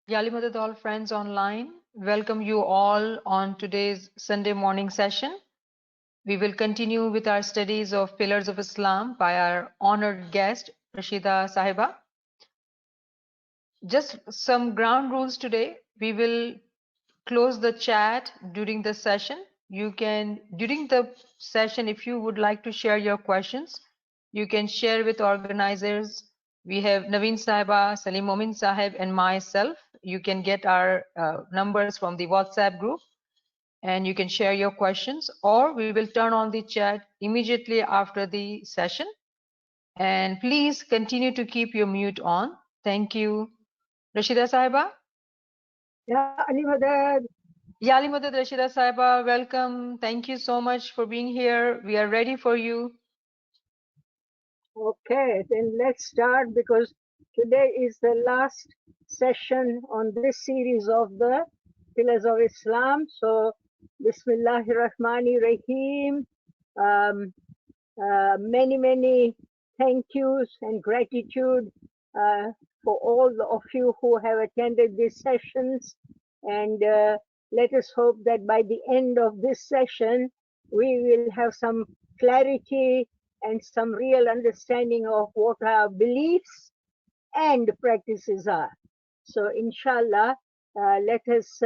Yali Madad, all friends online. Welcome you all on today's Sunday morning session. We will continue with our studies of Pillars of Islam by our honored guest, Rashida Sahiba. Just some ground rules today. We will close the chat during the session. You can, during the session, if you would like to share your questions, you can share with organizers. We have Naveen Sahiba, Salim Momin Sahib, and myself. You can get our numbers from the WhatsApp group and you can share your questions, or we will turn on the chat immediately after the session. And please continue to keep your mute on. Thank you. Rashida Sahiba? Yeah, Ali Madad. Yali Madad Rashida Sahiba, welcome. Thank you so much for being here. We are ready for you. Okay, then let's start because today is the last session on this series of the Pillars of Islam. So, Bismillahir Rahmanir Rahim. Many thank yous and gratitude uh, for all of you who have attended these sessions. And let us hope that by the end of this session, we will have some clarity and some real understanding of what our beliefs and practices are. So, inshallah, let us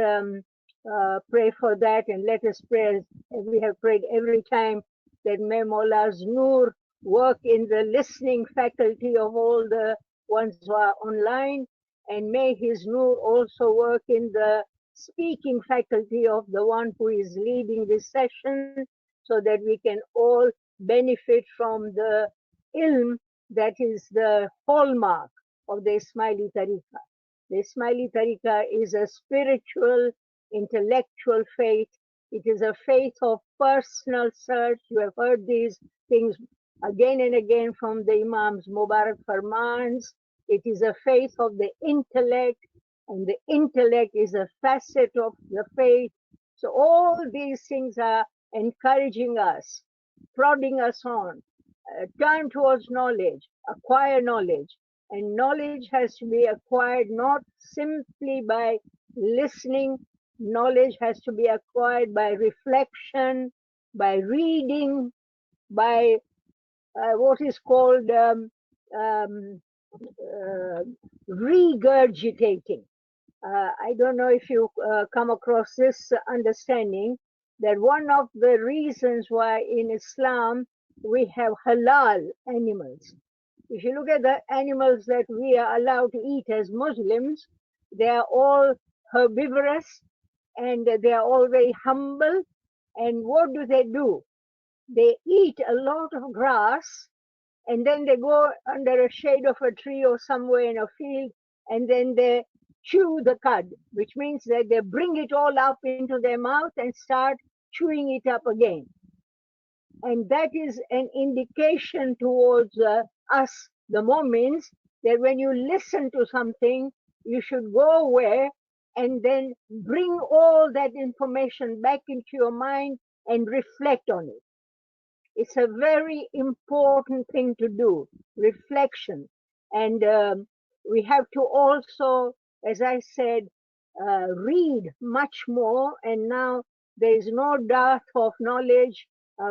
pray for that, and let us pray as we have prayed every time, that may Mawla's Noor work in the listening faculty of all the ones who are online, and may his Noor also work in the speaking faculty of the one who is leading this session, so that we can all benefit from the ilm that is the hallmark of the Ismaili Tariqa. The Ismaili Tariqa is a spiritual, intellectual faith. It is a faith of personal search. You have heard these things again and again from the Imam's Mubarak Farmans. It is a faith of the intellect, and the intellect is a facet of the faith. So all these things are encouraging us, prodding us on, turn towards knowledge, acquire knowledge. And knowledge has to be acquired not simply by listening, knowledge has to be acquired by reflection, by reading, by what is called um, uh, regurgitating. I don't know if you come across this understanding that one of the reasons why in Islam we have halal animals. If you look at the animals that we are allowed to eat as Muslims, they are all herbivorous and they are all very humble. And what do? They eat a lot of grass and then they go under a shade of a tree or somewhere in a field and then they chew the cud, which means that they bring it all up into their mouth and start chewing it up again. And that is an indication towards us, the Mormons, that when you listen to something, you should go away and then bring all that information back into your mind and reflect on it. It's a very important thing to do, reflection. And we have to also, as I said, read much more. And now there is no dearth of knowledge.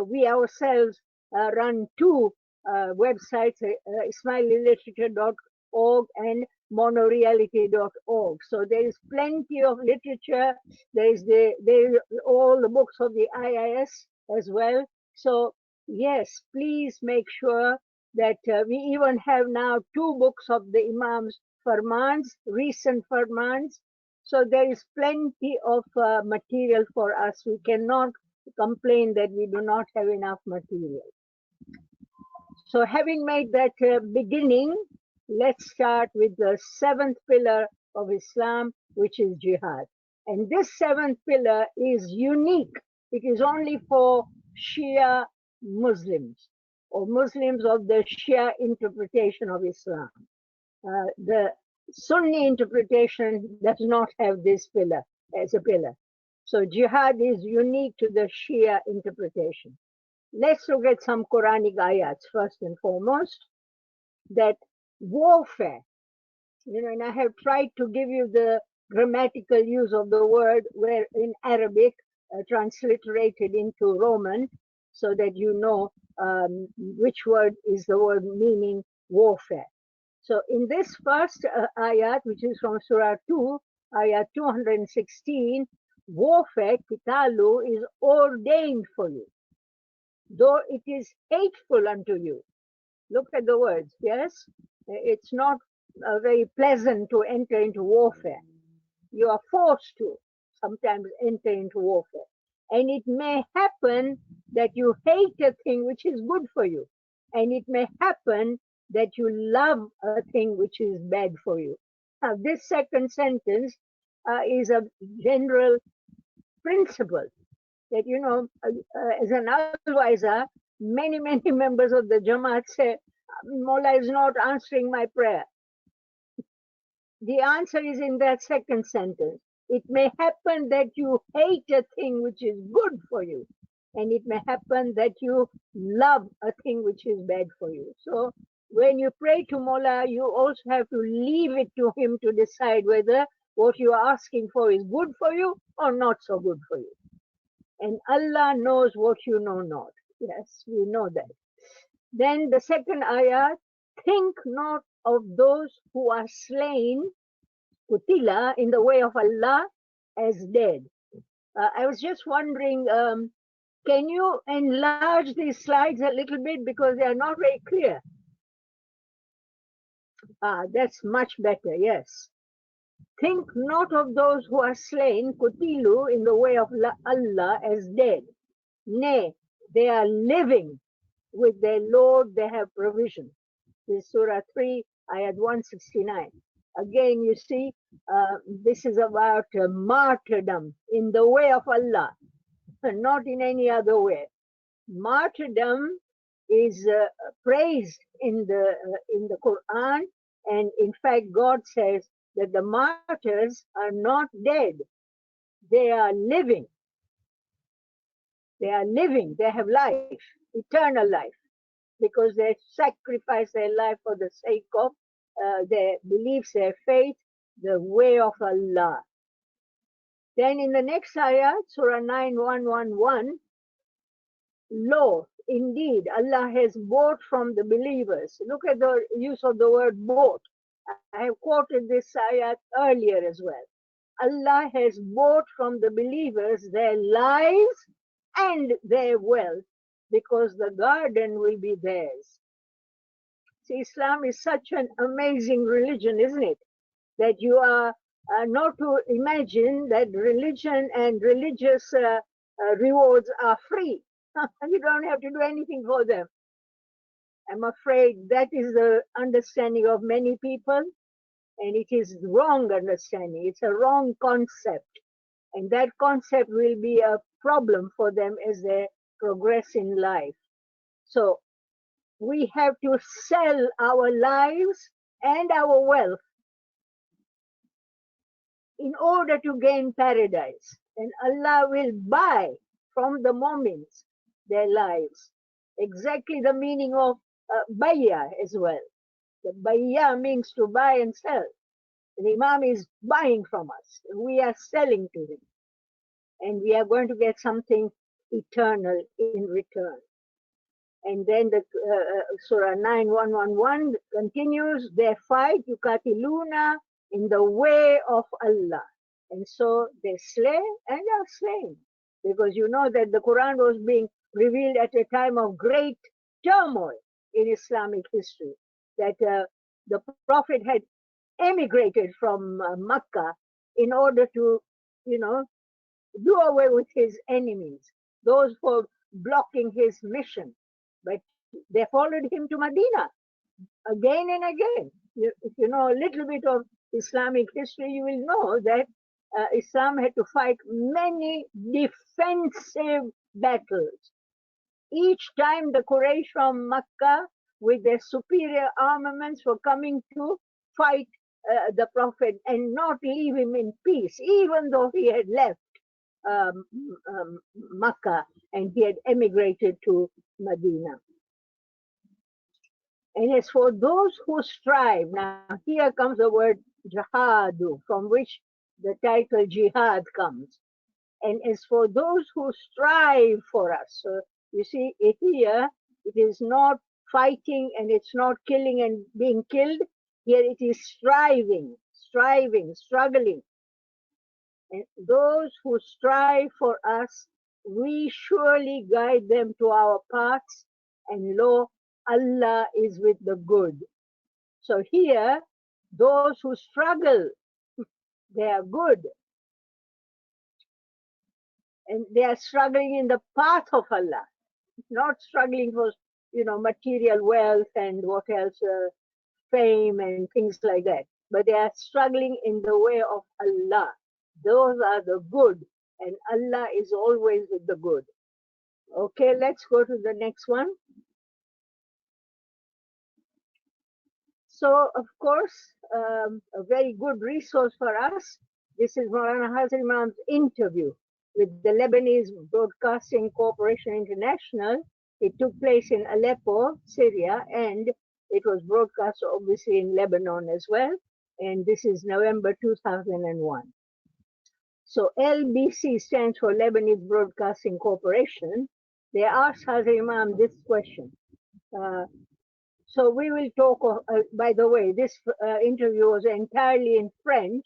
We ourselves run two websites, ismaililiterature.org and monoreality.org. So there is plenty of literature. There is all the books of the IIS as well. So yes, please make sure that we even have now two books of the Imam's Farmans, recent Farmans. So there is plenty of material for us. We cannot complain that we do not have enough material. So having made that beginning, let's start with the seventh pillar of Islam, which is jihad. And this seventh pillar is unique. It is only for Shia Muslims or Muslims of the Shia interpretation of Islam. The Sunni interpretation does not have this pillar as a pillar. So jihad is unique to the Shia interpretation. Let's look at some Quranic ayats first and foremost. That warfare, and I have tried to give you the grammatical use of the word, where in Arabic, transliterated into Roman, so that you know which word is the word meaning warfare. So in this first ayat, which is from Surah 2, ayat 216, warfare, kitalu, is ordained for you, though it is hateful unto you. Look at the words, yes? It's not very pleasant to enter into warfare. You are forced to sometimes enter into warfare. And it may happen that you hate a thing which is good for you. And it may happen that you love a thing which is bad for you. Now, this second sentence is a general principle that, you know, as an ALWAAZ, many members of the Jamaat say, Mullah is not answering my prayer. The answer is in that second sentence. It may happen that you hate a thing which is good for you, and it may happen that you love a thing which is bad for you. So when you pray to Mullah, you also have to leave it to him to decide whether what you are asking for is good for you or not so good for you. And Allah knows what you know not. Yes, we know that. Then the second ayah, think not of those who are slain, kutila, in the way of Allah as dead. I was just wondering, can you enlarge these slides a little bit because they are not very clear? That's much better, yes. Think not of those who are slain, kutilu, in the way of Allah as dead. Nay, they are living with their Lord, they have provision. This is Surah 3, ayat 169. Again, you see, this is about martyrdom in the way of Allah, not in any other way. Martyrdom is praised in the Quran, and in fact, God says that the martyrs are not dead; they are living. They are living. They have life, eternal life, because they sacrifice their life for the sake of their beliefs, their faith, the way of Allah. Then in the next ayah, Surah 9:111, lo, indeed, Allah has bought from the believers. Look at the use of the word bought. I have quoted this ayah earlier as well. Allah has bought from the believers their lives and their wealth, because the garden will be theirs. See, Islam is such an amazing religion, isn't it? That you are not to imagine that religion and religious rewards are free. You don't have to do anything for them. I'm afraid that is the understanding of many people, and it is wrong understanding. It's a wrong concept, and that concept will be a problem for them as they progress in life. So we have to sell our lives and our wealth in order to gain paradise. And Allah will buy from the Mu'mins their lives. Exactly the meaning of bayya as well. The bayya means to buy and sell. The Imam is buying from us. We are selling to him. And we are going to get something eternal in return. And then the Surah 9:111 continues, they fight, yukatiluna, in the way of Allah. And so they slay and are slain. Because you know that the Quran was being revealed at a time of great turmoil in Islamic history. That the Prophet had emigrated from Makkah in order to, you know, do away with his enemies, those for blocking his mission. But they followed him to Medina again and again. If you know a little bit of Islamic history, you will know that Islam had to fight many defensive battles. Each time the Quraysh from Makkah with their superior armaments were coming to fight the Prophet and not leave him in peace, even though he had left Makkah and he had emigrated to Medina. And as for those who strive, now here comes the word jihadu, from which the title jihad comes. And as for those who strive for us, so you see it here, it is not fighting and it's not killing and being killed. Here it is striving, struggling. And those who strive for us, we surely guide them to our paths, and lo, Allah is with the good. So here, those who struggle, they are good. And they are struggling in the path of Allah, not struggling for, material wealth and what else, fame and things like that. But they are struggling in the way of Allah. Those are the good, and Allah is always with the good. Okay, let's go to the next one. So, of course, a very good resource for us. This is Maulana Hazar Imam's interview with the Lebanese Broadcasting Corporation International. It took place in Aleppo, Syria, and it was broadcast obviously in Lebanon as well. And this is November 2001. So LBC stands for Lebanese Broadcasting Corporation. They asked Hazar Imam this question. So we will talk, by the way, this interview was entirely in French,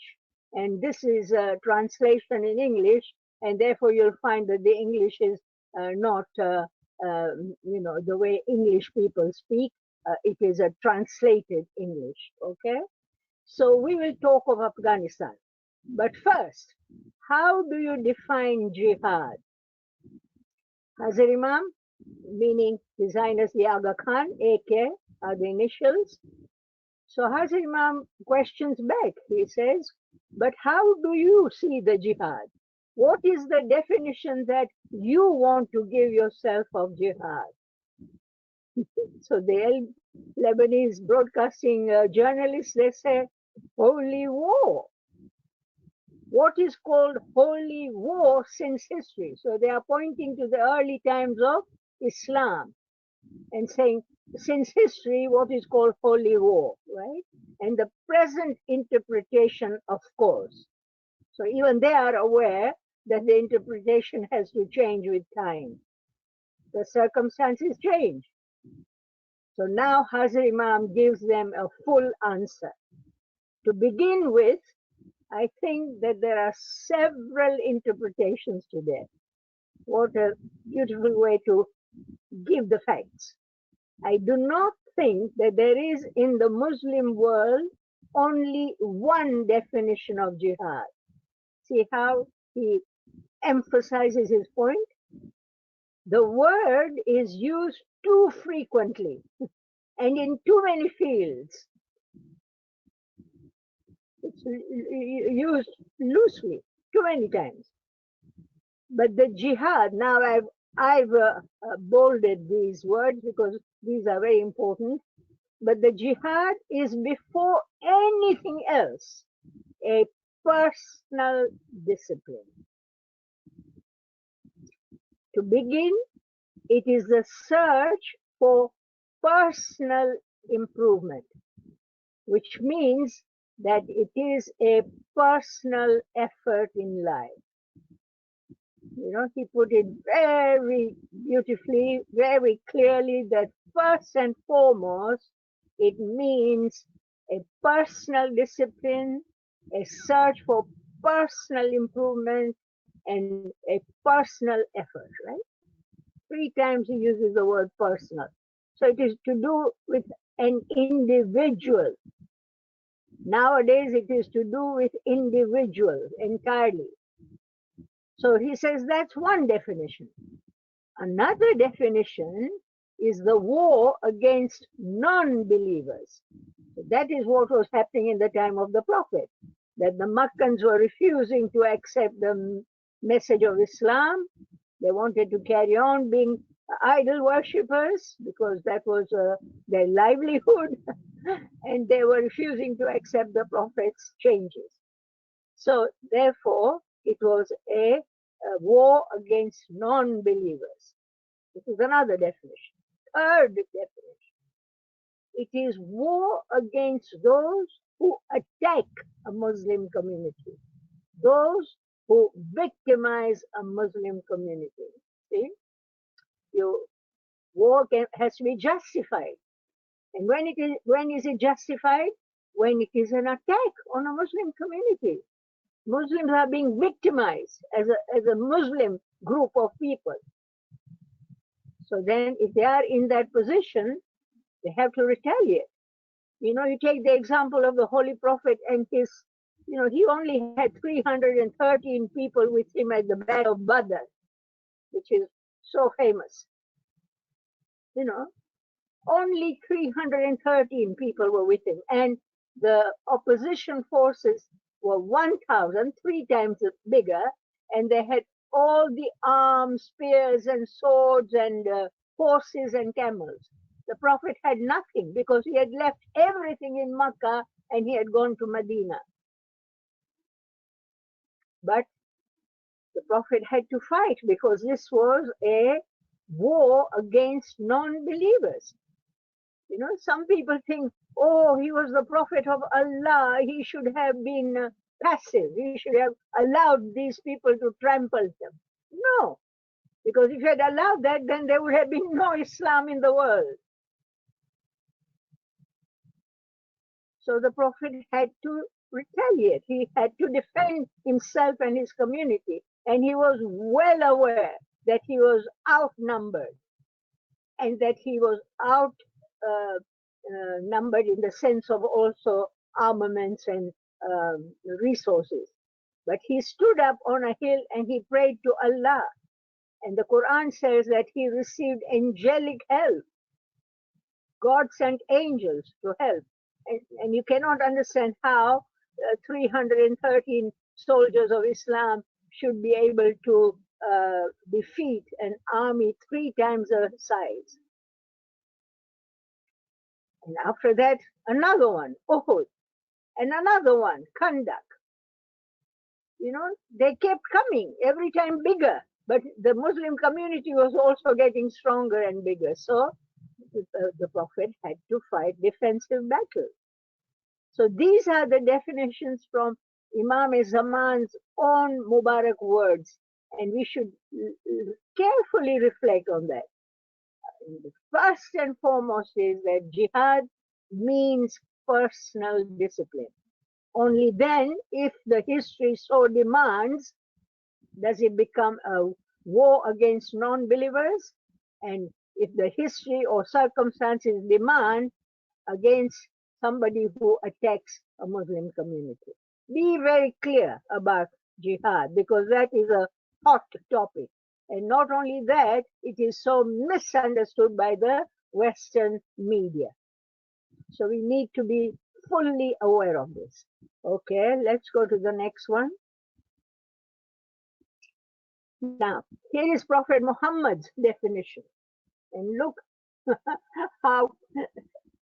and this is a translation in English, and therefore you'll find that the English is not, the way English people speak. It is a translated English, okay? So we will talk of Afghanistan. But first, how do you define jihad? Hazar Imam, meaning His Highness the Aga Khan, AK, are the initials. So Hazar Imam questions back. He says, but how do you see the jihad? What is the definition that you want to give yourself of jihad? So the Lebanese broadcasting journalists, they say, holy war. What is called holy war since history? So they are pointing to the early times of Islam and saying, since history, what is called holy war, right? And the present interpretation, of course. So even they are aware that the interpretation has to change with time. The circumstances change. So now Hazar Imam gives them a full answer. To begin with, I think that there are several interpretations to that. What a beautiful way to give the facts. I do not think that there is in the Muslim world only one definition of jihad. See how he emphasizes his point? The word is used too frequently and in too many fields. It's used loosely too many times. But the jihad, now I've bolded these words because these are very important. But the jihad is before anything else a personal discipline. To begin, it is the search for personal improvement, which means that it is a personal effort in life. He put it very beautifully, very clearly that first and foremost, it means a personal discipline, a search for personal improvement, and a personal effort, right? 3 times he uses the word personal. So it is to do with an individual. Nowadays, it is to do with individuals entirely. So he says that's one definition. Another definition is the war against non-believers. That is what was happening in the time of the Prophet, that the Makkans were refusing to accept the message of Islam. They wanted to carry on being idol worshippers because that was their livelihood, and they were refusing to accept the Prophet's changes. So therefore, it was a war against non-believers. This is another definition. Third definition, it is war against those who attack a Muslim community. those who victimize a Muslim community. See, your has to be justified. And when is it justified? When it is an attack on a Muslim community. Muslims are being victimized as a Muslim group of people. So then if they are in that position, they have to retaliate. You know, you take the example of the Holy Prophet and his, you know, he only had 313 people with him at the Battle of Badr, which is so famous. You know, only 313 people were with him. And the opposition forces were 1,000, 3 times bigger, and they had all the arms, spears and swords and horses and camels. The Prophet had nothing because he had left everything in Makkah and he had gone to Medina. But the Prophet had to fight because this was a war against non-believers. You know, some people think, oh, he was the Prophet of Allah, he should have been passive, he should have allowed these people to trample them. No, because if he had allowed that, then there would have been no Islam in the world. So the Prophet had to retaliate. He had to defend himself and his community. And he was well aware that he was outnumbered and that he was outnumbered in the sense of also armaments and resources. But he stood up on a hill and he prayed to Allah. And the Quran says that he received angelic help. God sent angels to help. And you cannot understand how 313 soldiers of Islam should be able to defeat an army 3 times the size. And after that, another one, Uhud, and another one, Kandak. You know, they kept coming, every time bigger, but the Muslim community was also getting stronger and bigger. So the Prophet had to fight defensive battles. So these are the definitions from Imam-e-Zaman's own Mubarak words, and we should carefully reflect on that. First and foremost is that jihad means personal discipline. Only then, if the history so demands, does it become a war against non-believers, and if the history or circumstances demand, against somebody who attacks a Muslim community. Be very clear about jihad because that is a hot topic. And not only that, it is so misunderstood by the Western media. So we need to be fully aware of this. Okay, let's go to the next one. Now, here is Prophet Muhammad's definition. And look how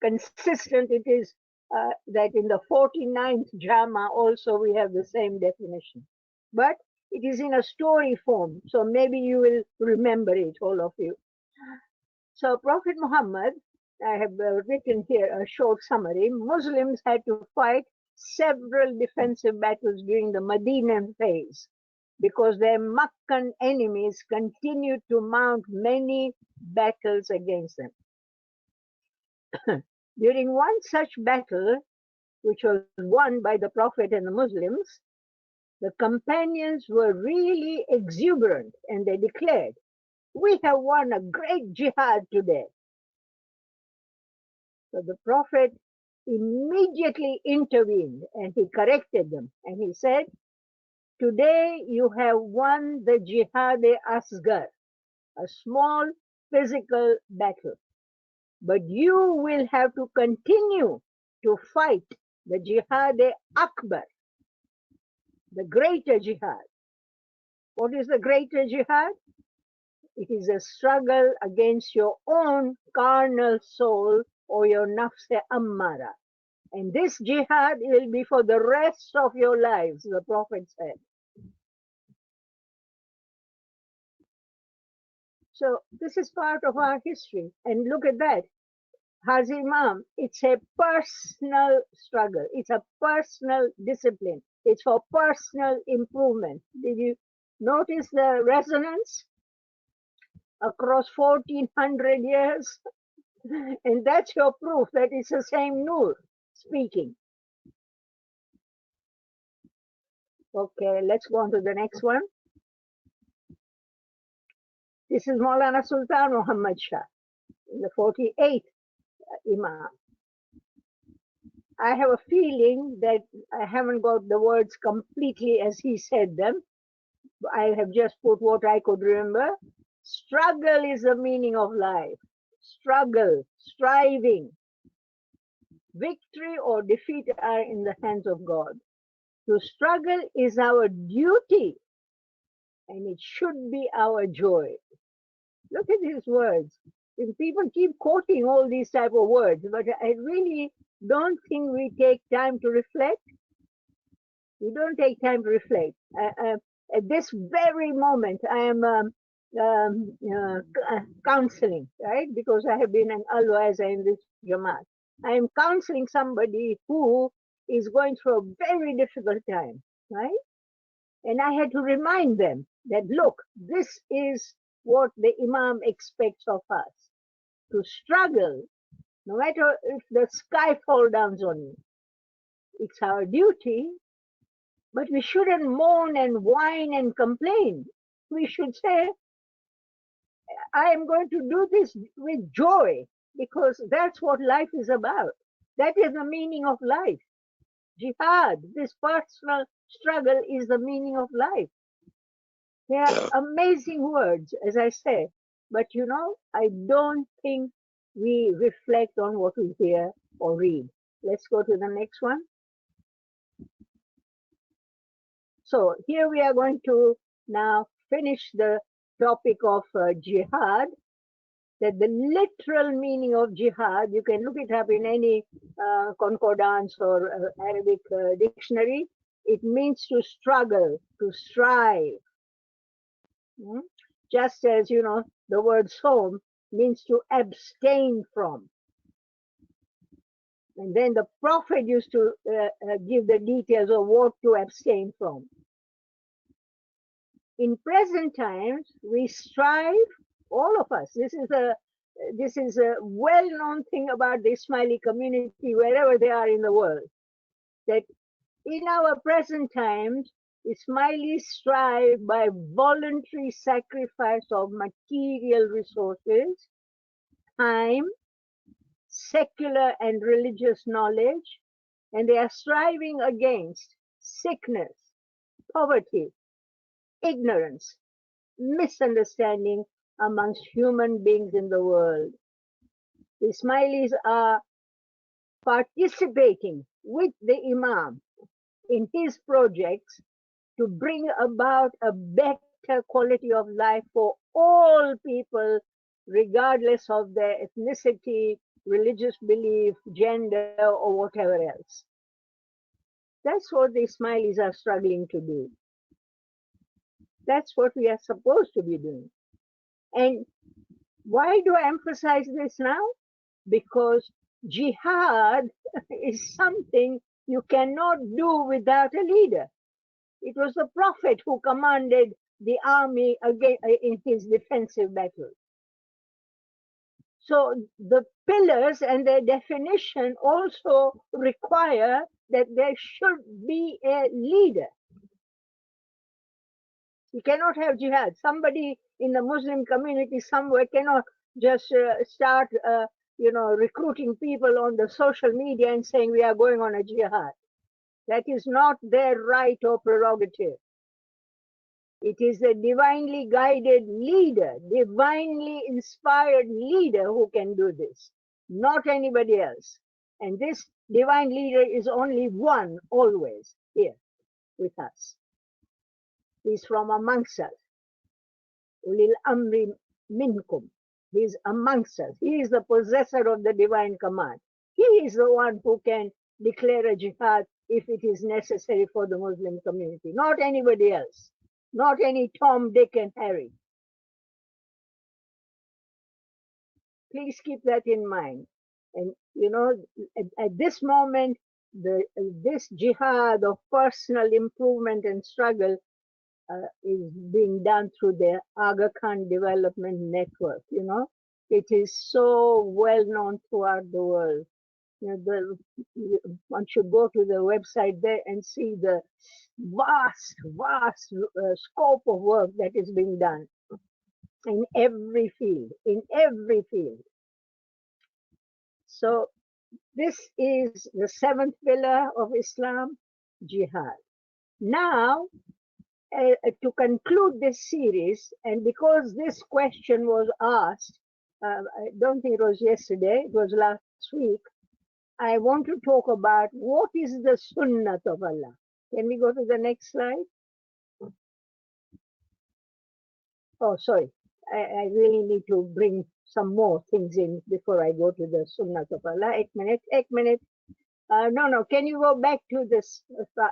consistent it is that in the 49th Jama also we have the same definition. But it is in a story form, so maybe you will remember it, all of you. So Prophet Muhammad, I have written here a short summary. Muslims had to fight several defensive battles during the Medinan phase because their Meccan enemies continued to mount many battles against them. During one such battle, which was won by the Prophet and the Muslims, the companions were really exuberant and they declared, "We have won a great jihad today." So the Prophet immediately intervened and he corrected them and he said, "Today you have won the jihad-e-asghar, a small physical battle. But you will have to continue to fight the jihad-e-akbar, the greater jihad." What is the greater jihad? It is a struggle against your own carnal soul or your nafs-e-ammara. And this jihad will be for the rest of your lives, the Prophet said. So this is part of our history. And look at that. Hazi Imam, it's a personal struggle. It's a personal discipline. It's for personal improvement. Did you notice the resonance across 1400 years? And that's your proof that it's the same Noor speaking. Okay, let's go on to the next one. This is Maulana Sultan Muhammad Shah, the 48th Imam. I have a feeling that I haven't got the words completely as he said them. I have just put what I could remember. Struggle is the meaning of life. Struggle, striving. Victory or defeat are in the hands of God. To struggle is our duty, and it should be our joy. Look at these words. And people keep quoting all these type of words, but I really don't think we take time to reflect. We don't take time to reflect. At this very moment, I am counseling, right? Because I have been an ALWAAZ in this Jamaat. I am counseling somebody who is going through a very difficult time, right? And I had to remind them that, look, this is what the Imam expects of us, to struggle, no matter if the sky falls down on you. It's our duty, but we shouldn't moan and whine and complain. We should say, I am going to do this with joy, because that's what life is about. That is the meaning of life. Jihad, this personal struggle, is the meaning of life. They are amazing words, as I say. But you know, I don't think we reflect on what we hear or read. Let's go to the next one. So here we are going to now finish the topic of jihad. That the literal meaning of jihad, you can look it up in any concordance or Arabic dictionary. It means to struggle, to strive. Just as, you know, the word som means to abstain from. And then the Prophet used to give the details of what to abstain from. In present times, we strive, all of us. This is a well-known thing about the Ismaili community, wherever they are in the world, that in our present times, Ismailis strive by voluntary sacrifice of material resources, time, secular and religious knowledge, and they are striving against sickness, poverty, ignorance, misunderstanding amongst human beings in the world. The Ismailis are participating with the Imam in his projects to bring about a better quality of life for all people, regardless of their ethnicity, religious belief, gender, or whatever else. That's what the Ismailis are struggling to do. That's what we are supposed to be doing. And why do I emphasize this now? Because jihad is something you cannot do without a leader. It was the Prophet who commanded the army again in his defensive battle. So the pillars and their definition also require that there should be a leader. You cannot have jihad. Somebody in the Muslim community somewhere cannot just start, recruiting people on the social media and saying we are going on a jihad. That is not their right or prerogative. It is a divinely guided leader, divinely inspired leader who can do this, not anybody else. And this divine leader is only one always here with us. He's from amongst us. Ulil amri minkum. He's amongst us. He is the possessor of the divine command. He is the one who can declare a jihad if it is necessary for the Muslim community, not anybody else, not any Tom, Dick, and Harry. Please keep that in mind. And, you know, at this moment, this jihad of personal improvement and struggle is being done through the Aga Khan Development Network. It is so well known throughout the world. One should go to the website there and see the vast scope of work that is being done in every field, So this is the seventh pillar of Islam, jihad. Now, to conclude this series, and because this question was asked, I don't think it was yesterday, it was last week, I want to talk about what is the sunnah of Allah. Can we go to the next slide? Oh, sorry. I really need to bring some more things in before I go to the sunnah of Allah. Ek minute. No. Can you go back to this?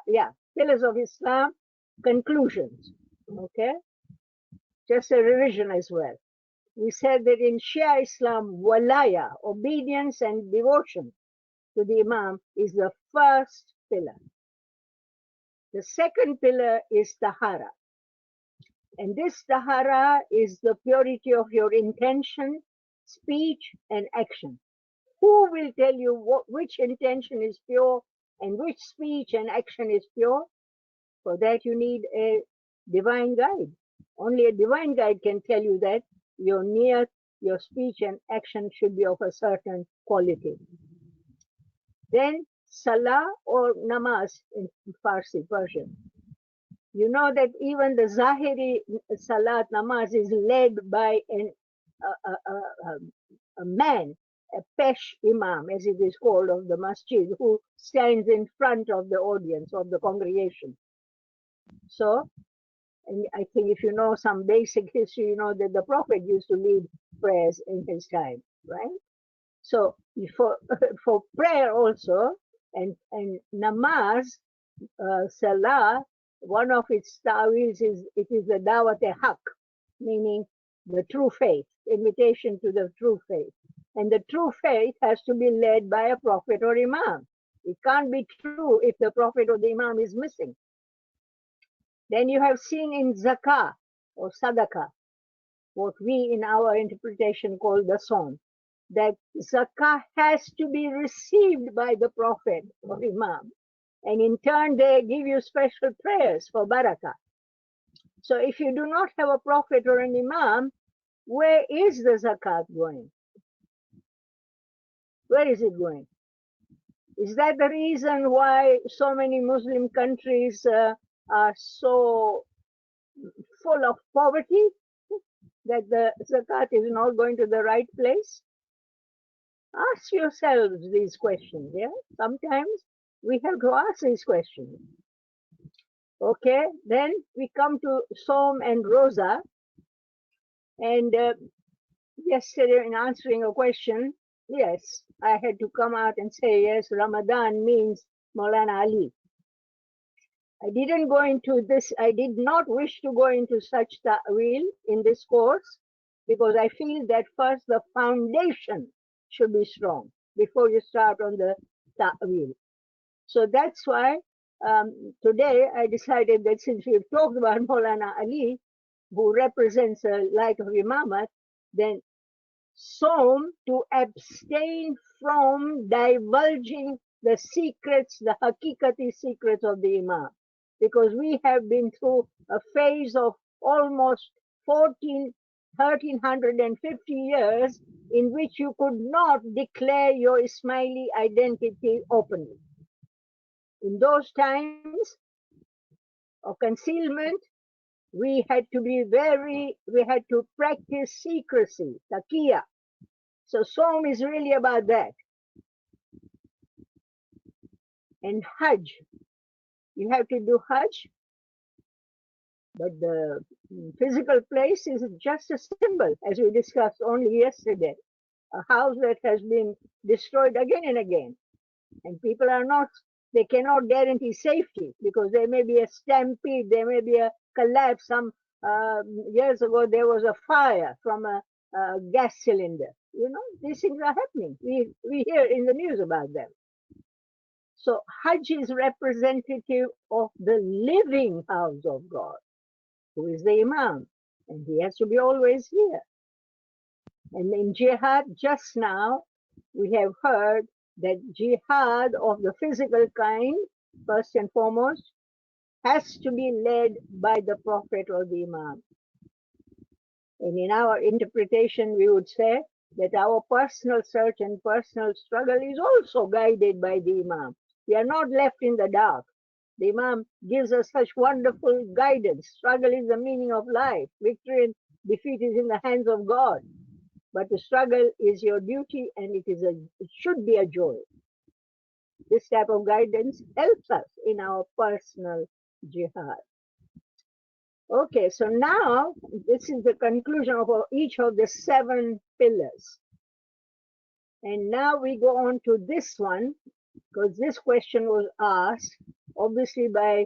Yeah, pillars of Islam, conclusions. Okay. Just a revision as well. We said that in Shia Islam, walaya, obedience and devotion to the Imam is the first pillar. The second pillar is tahara. And this tahara is the purity of your intention, speech, and action. Who will tell you which intention is pure and which speech and action is pure? For that you need a divine guide. Only a divine guide can tell you that your niyat, your speech and action should be of a certain quality. Then salah or namaz in Farsi, Persian. You know that even the Zahiri salat namaz is led by a man, a pesh imam, as it is called, of the masjid, who stands in front of the audience, of the congregation. So, and I think if you know some basic history, you know that the Prophet used to lead prayers in his time, right? So for prayer also, and namaz, salah, one of its ta'wils is it is the dawat-e-haq, meaning the true faith, invitation to the true faith. And the true faith has to be led by a prophet or imam. It can't be true if the prophet or the imam is missing. Then you have seen in zakah or sadaqah, what we in our interpretation call the song, that zakah has to be received by the prophet or imam. And in turn, they give you special prayers for barakah. So if you do not have a prophet or an imam, where is the zakat going? Where is it going? Is that the reason why so many Muslim countries are so full of poverty, that the zakat is not going to the right place? Ask yourselves these questions. Yeah, sometimes we have to ask these questions. Okay, then we come to Som and Rosa. And yesterday, in answering a question, yes, I had to come out and say, yes, Ramadan means Maulana Ali. I didn't go into this, I did not wish to go into such ta'wil in this course, because I feel that first the foundation should be strong before you start on the ta'wil. So that's why today I decided that since we've talked about Maulana Ali, who represents a light of Imamat, then Som, to abstain from divulging the secrets, the hakikati secrets of the Imam. Because we have been through a phase of almost 1350 years in which you could not declare your Ismaili identity openly. In those times of concealment, we had to practice secrecy, taqiyya. So Som is really about that. And Hajj, you have to do Hajj, but the physical place is just a symbol, as we discussed only yesterday. A house that has been destroyed again and again. And people they cannot guarantee safety because there may be a stampede, there may be a collapse. Some years ago, there was a fire from a gas cylinder. You know, these things are happening. We hear in the news about them. So Hajj is representative of the living house of God, who is the Imam, and he has to be always here. And in jihad, just now, we have heard that jihad of the physical kind, first and foremost, has to be led by the Prophet or the Imam. And in our interpretation, we would say that our personal search and personal struggle is also guided by the Imam. We are not left in the dark. The Imam gives us such wonderful guidance. Struggle is the meaning of life. Victory and defeat is in the hands of God. But the struggle is your duty, and it should be a joy. This type of guidance helps us in our personal jihad. Okay, so now this is the conclusion of each of the 7 pillars. And now we go on to this one, because this question was asked, obviously by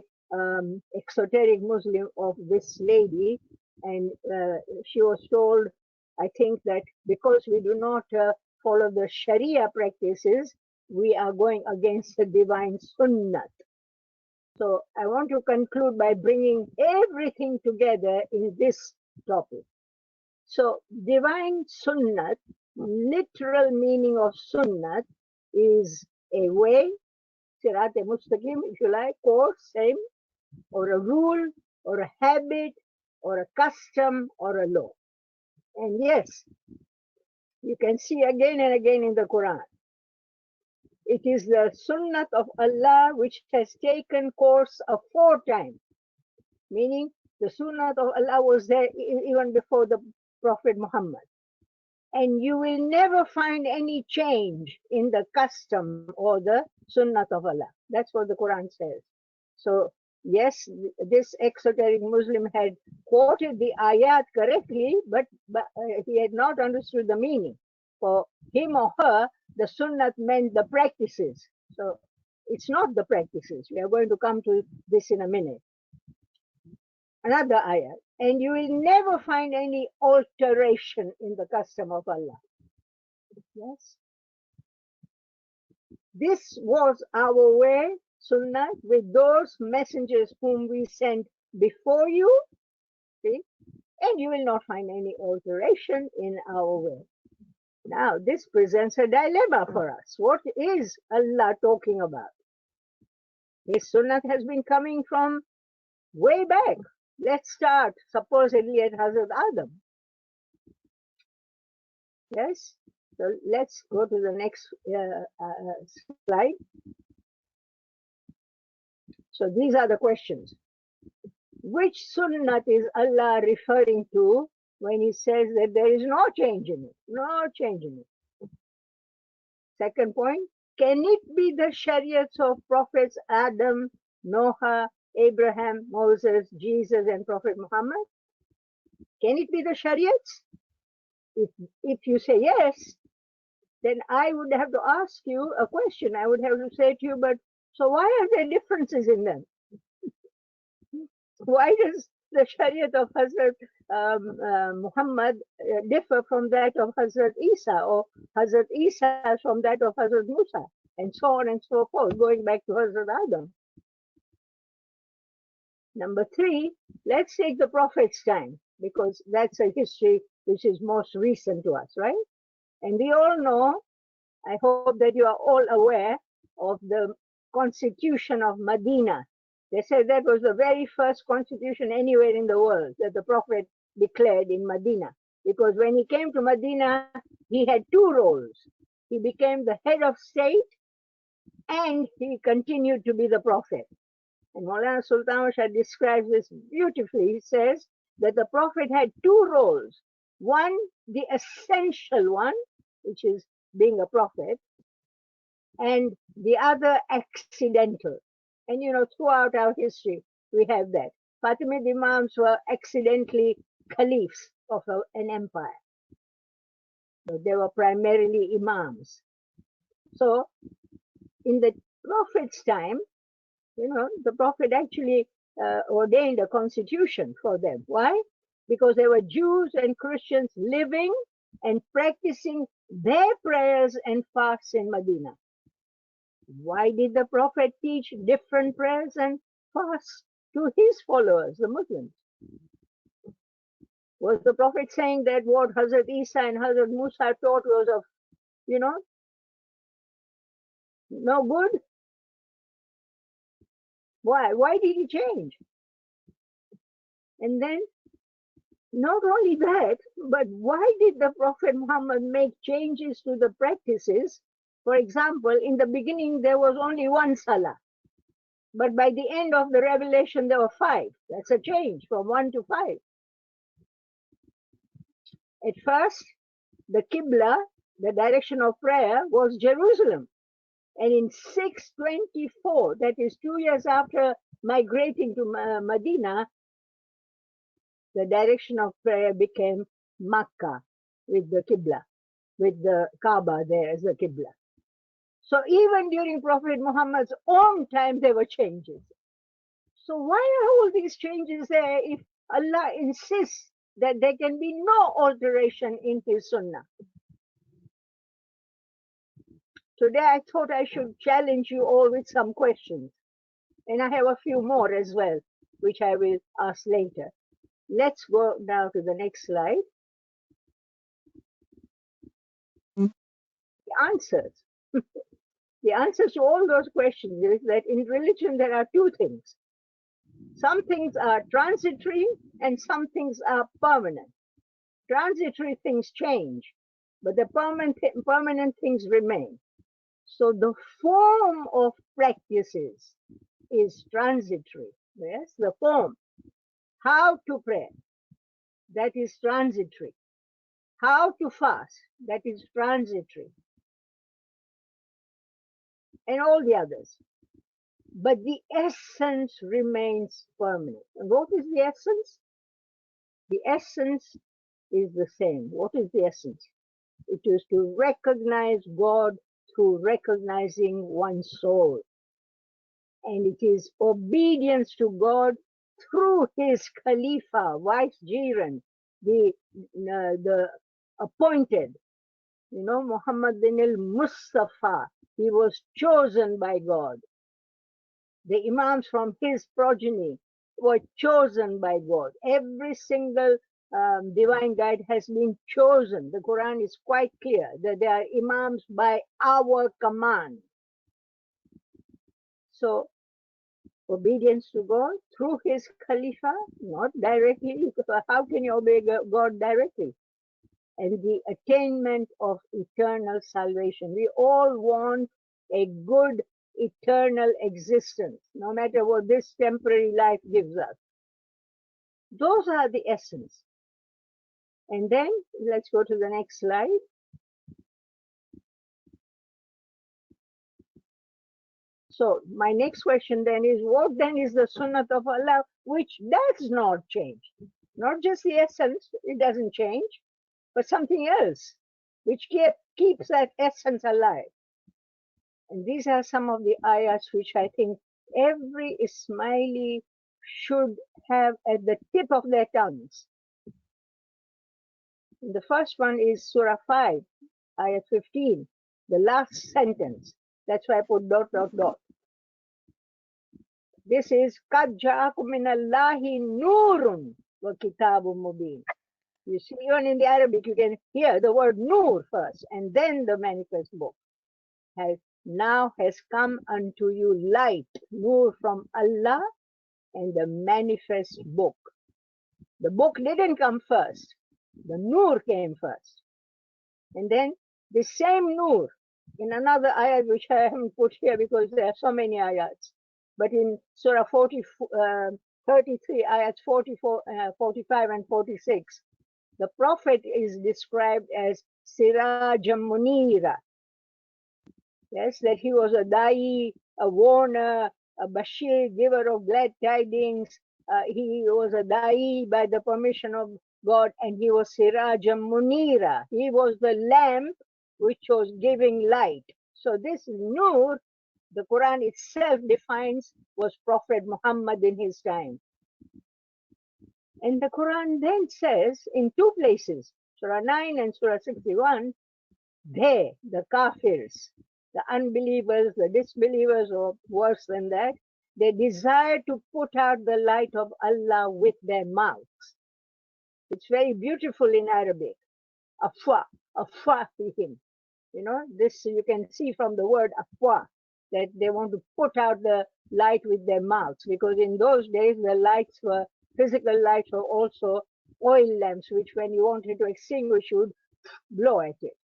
exoteric Muslim of this lady, and she was told, I think, that because we do not follow the Sharia practices, we are going against the divine Sunnat. So I want to conclude by bringing everything together in this topic. So divine Sunnat, literal meaning of Sunnat, is a way, Sirat-e-Mustaqim, if you like, course, same, or a rule, or a habit, or a custom, or a law. And yes, you can see again and again in the Quran. It is the Sunnat of Allah which has taken course aforetime, meaning the Sunnat of Allah was there even before the Prophet Muhammad. And you will never find any change in the custom or the Sunnat of Allah. That's what the Quran says. So yes, this exoteric Muslim had quoted the ayat correctly, but he had not understood the meaning. For him or her, the Sunnat meant the practices. So it's not the practices. We are going to come to this in a minute. Another ayat. And you will never find any alteration in the custom of Allah. Yes. This was our way, Sunnah, with those messengers whom we sent before you. See? And you will not find any alteration in our way. Now, this presents a dilemma for us. What is Allah talking about? His Sunnah has been coming from way back. Let's start supposedly at Hazrat Adam. Yes, so let's go to the next slide. So these are the questions. Which Sunnat is Allah referring to when he says that there is no change in it? No change in it. Second point, can it be the Shariats of Prophets Adam, Noah, Abraham, Moses, Jesus, and Prophet Muhammad? Can it be the Shariats? If you say yes, then I would have to ask you a question. I would have to say to you, but so why are there differences in them? Why does the Shariat of Hazrat Muhammad differ from that of Hazrat Isa, or Hazrat Isa from that of Hazrat Musa, and so on and so forth, going back to Hazrat Adam? Number 3, let's take the Prophet's time, because that's a history which is most recent to us, right? And we all know, I hope that you are all aware of the Constitution of Medina. They said that was the very first constitution anywhere in the world that the Prophet declared in Medina. Because when he came to Medina, he had 2 roles. He became the head of state and he continued to be the Prophet. And Maulana Sultan Shah describes this beautifully. He says that the Prophet had 2 roles. One, the essential one, which is being a prophet, and the other accidental. And you know, throughout our history, we have that. Fatimid Imams were accidentally caliphs of an empire. So they were primarily Imams. So in the Prophet's time, you know, the Prophet actually ordained a constitution for them. Why? Because there were Jews and Christians living and practicing their prayers and fasts in Medina. Why did the Prophet teach different prayers and fasts to his followers, the Muslims? Was the Prophet saying that what Hazrat Isa and Hazrat Musa taught was of, you know, no good? Why? Why did he change? And then, not only that, but why did the Prophet Muhammad make changes to the practices? For example, in the beginning, there was only one salah. But by the end of the revelation, there were 5. That's a change from 1 to 5. At first, the Qibla, the direction of prayer, was Jerusalem. And in 624, that is 2 years after migrating to Medina, the direction of prayer became Makkah with the Qibla, with the Kaaba there as the Qibla. So even during Prophet Muhammad's own time, there were changes. So why are all these changes there if Allah insists that there can be no alteration in His Sunnah? Today I thought I should challenge you all with some questions. And I have a few more as well, which I will ask later. Let's go now to the next slide. The answers. The answers to all those questions is that in religion there are 2 things. Some things are transitory and some things are permanent. Transitory things change, but the permanent things remain. So the form of practices is transitory. Yes, the form. How to pray, that is transitory. How to fast, that is transitory. And all the others. But the essence remains permanent. And what is the essence? The essence is the same. What is the essence? It is to recognize God through recognizing one's soul. And it is obedience to God through his Khalifa, Vicegerent, the appointed, Muhammad bin al-Mustafa. He was chosen by God. The Imams from his progeny were chosen by God. Every single divine guide has been chosen. The Quran is quite clear that they are Imams by our command. So, obedience to God through his Khalifa, not directly. How can you obey God directly? And the attainment of eternal salvation. We all want a good eternal existence, no matter what this temporary life gives us. Those are the essence. And then let's go to the next slide. So my next question then is, what then is the sunnah of Allah which does not change? Not just the essence, it doesn't change, but something else which keeps that essence alive. And these are some of the ayahs which I think every Ismaili should have at the tip of their tongues. And the first one is Surah 5, ayah 15, the last sentence. That's why I put ... This is قَدْ جَاءَكُم مِّنَ اللَّهِ نُورٌ وَكِتَابٌ مُبِينٌ. You see, even in the Arabic, you can hear the word nur first, and then the manifest book. Now has come unto you light, nur from Allah, and the manifest book. The book didn't come first. The nur came first. And then the same nur, in another ayat which I haven't put here because there are so many ayats, but in Surah 33, ayats 44, 45 and 46, the Prophet is described as Sirajam Munira. Yes, that he was a da'i, a warner, a bashir, giver of glad tidings. He was a da'i by the permission of God, and he was Sirajam Munira. He was the lamp which was giving light. So this nur, the Quran itself defines, was Prophet Muhammad in his time. And the Quran then says in 2 places, Surah 9 and Surah 61, they, the kafirs, the unbelievers, the disbelievers, or worse than that, they desire to put out the light of Allah with their mouths. It's very beautiful in Arabic. Afwa, afwa fihim. This you can see from the word afwa, that they want to put out the light with their mouths, because in those days the lights were, physical lights were also oil lamps, which when you wanted to extinguish, you would blow at it.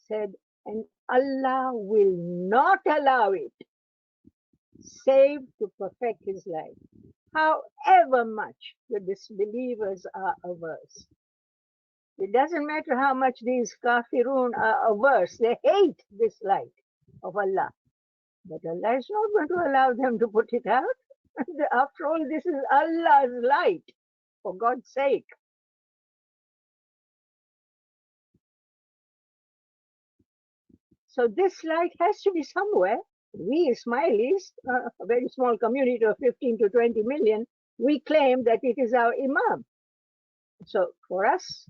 Said, and Allah will not allow it, save to perfect his light, however much the disbelievers are averse. It doesn't matter how much these kafirun are averse, they hate this light of Allah. But Allah is not going to allow them to put it out. After all, this is Allah's light, for God's sake. So this light has to be somewhere. We Ismailis, a very small community of 15 to 20 million, we claim that it is our Imam. So for us,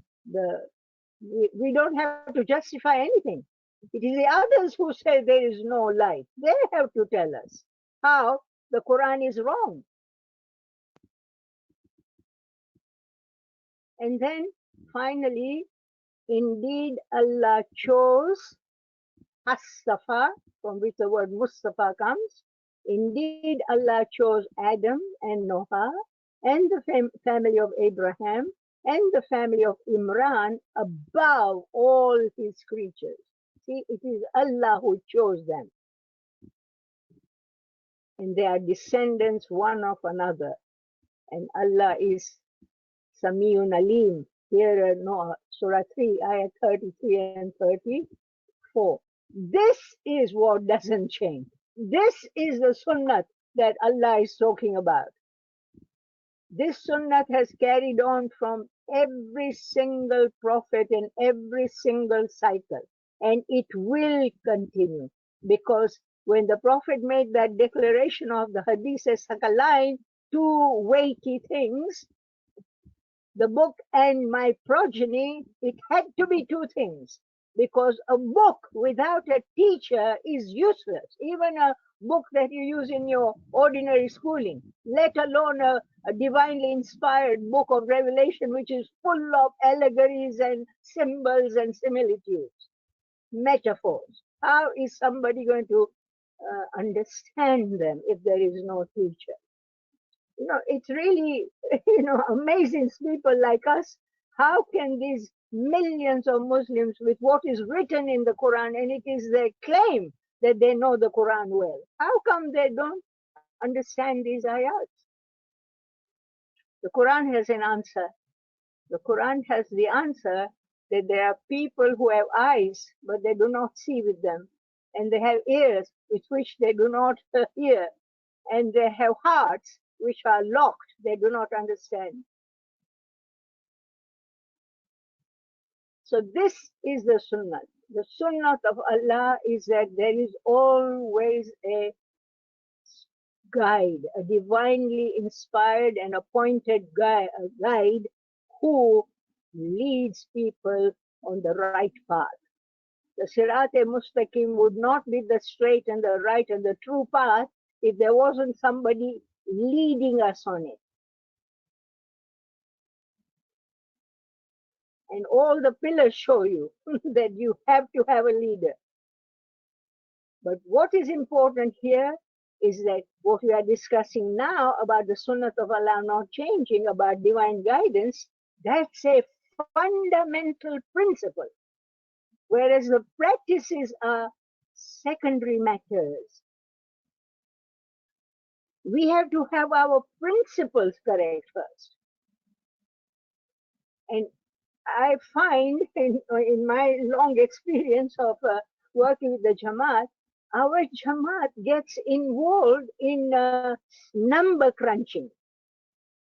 we don't have to justify anything. It is the others who say there is no light. They have to tell us how the Quran is wrong. And then finally, indeed Allah chose As-Safa, from which the word Mustafa comes. Indeed Allah chose Adam and Noah and the family of Abraham and the family of Imran above all his creatures. See, it is Allah who chose them. And they are descendants one of another. And Allah is Samiun Alim. Here, Surah 3, ayat 33 and 34. This is what doesn't change. This is the sunnah that Allah is talking about. This sunnah has carried on from every single prophet and every single cycle, and it will continue, because when the prophet made that declaration of the hadith as Sakalain, two weighty things, the book and my progeny, it had to be two things, because a book without a teacher is useless. Even a book that you use in your ordinary schooling, let alone a divinely inspired book of Revelation, which is full of allegories and symbols and similitudes, metaphors. How is somebody going to understand them if there is no teacher? It's really, amazing people like us. How can these millions of Muslims, with what is written in the Quran, and it is their claim that they know the Quran well, how come they don't understand these ayats? The Quran has an answer. The Quran has the answer that there are people who have eyes, but they do not see with them, and they have ears with which they do not hear, and they have hearts which are locked, they do not understand. So this is the sunnah. The sunnah of Allah is that there is always a guide, a divinely inspired and appointed guide who leads people on the right path. The Sirat-e-Mustaqim would not be the straight and the right and the true path if there wasn't somebody leading us on it. And all the pillars show you that you have to have a leader. But what is important here is that what we are discussing now about the sunnah of Allah not changing, about divine guidance, that's a fundamental principle. Whereas the practices are secondary matters. We have to have our principles correct first. And I find in my long experience of working with the Jamaat, our Jamaat gets involved in number crunching.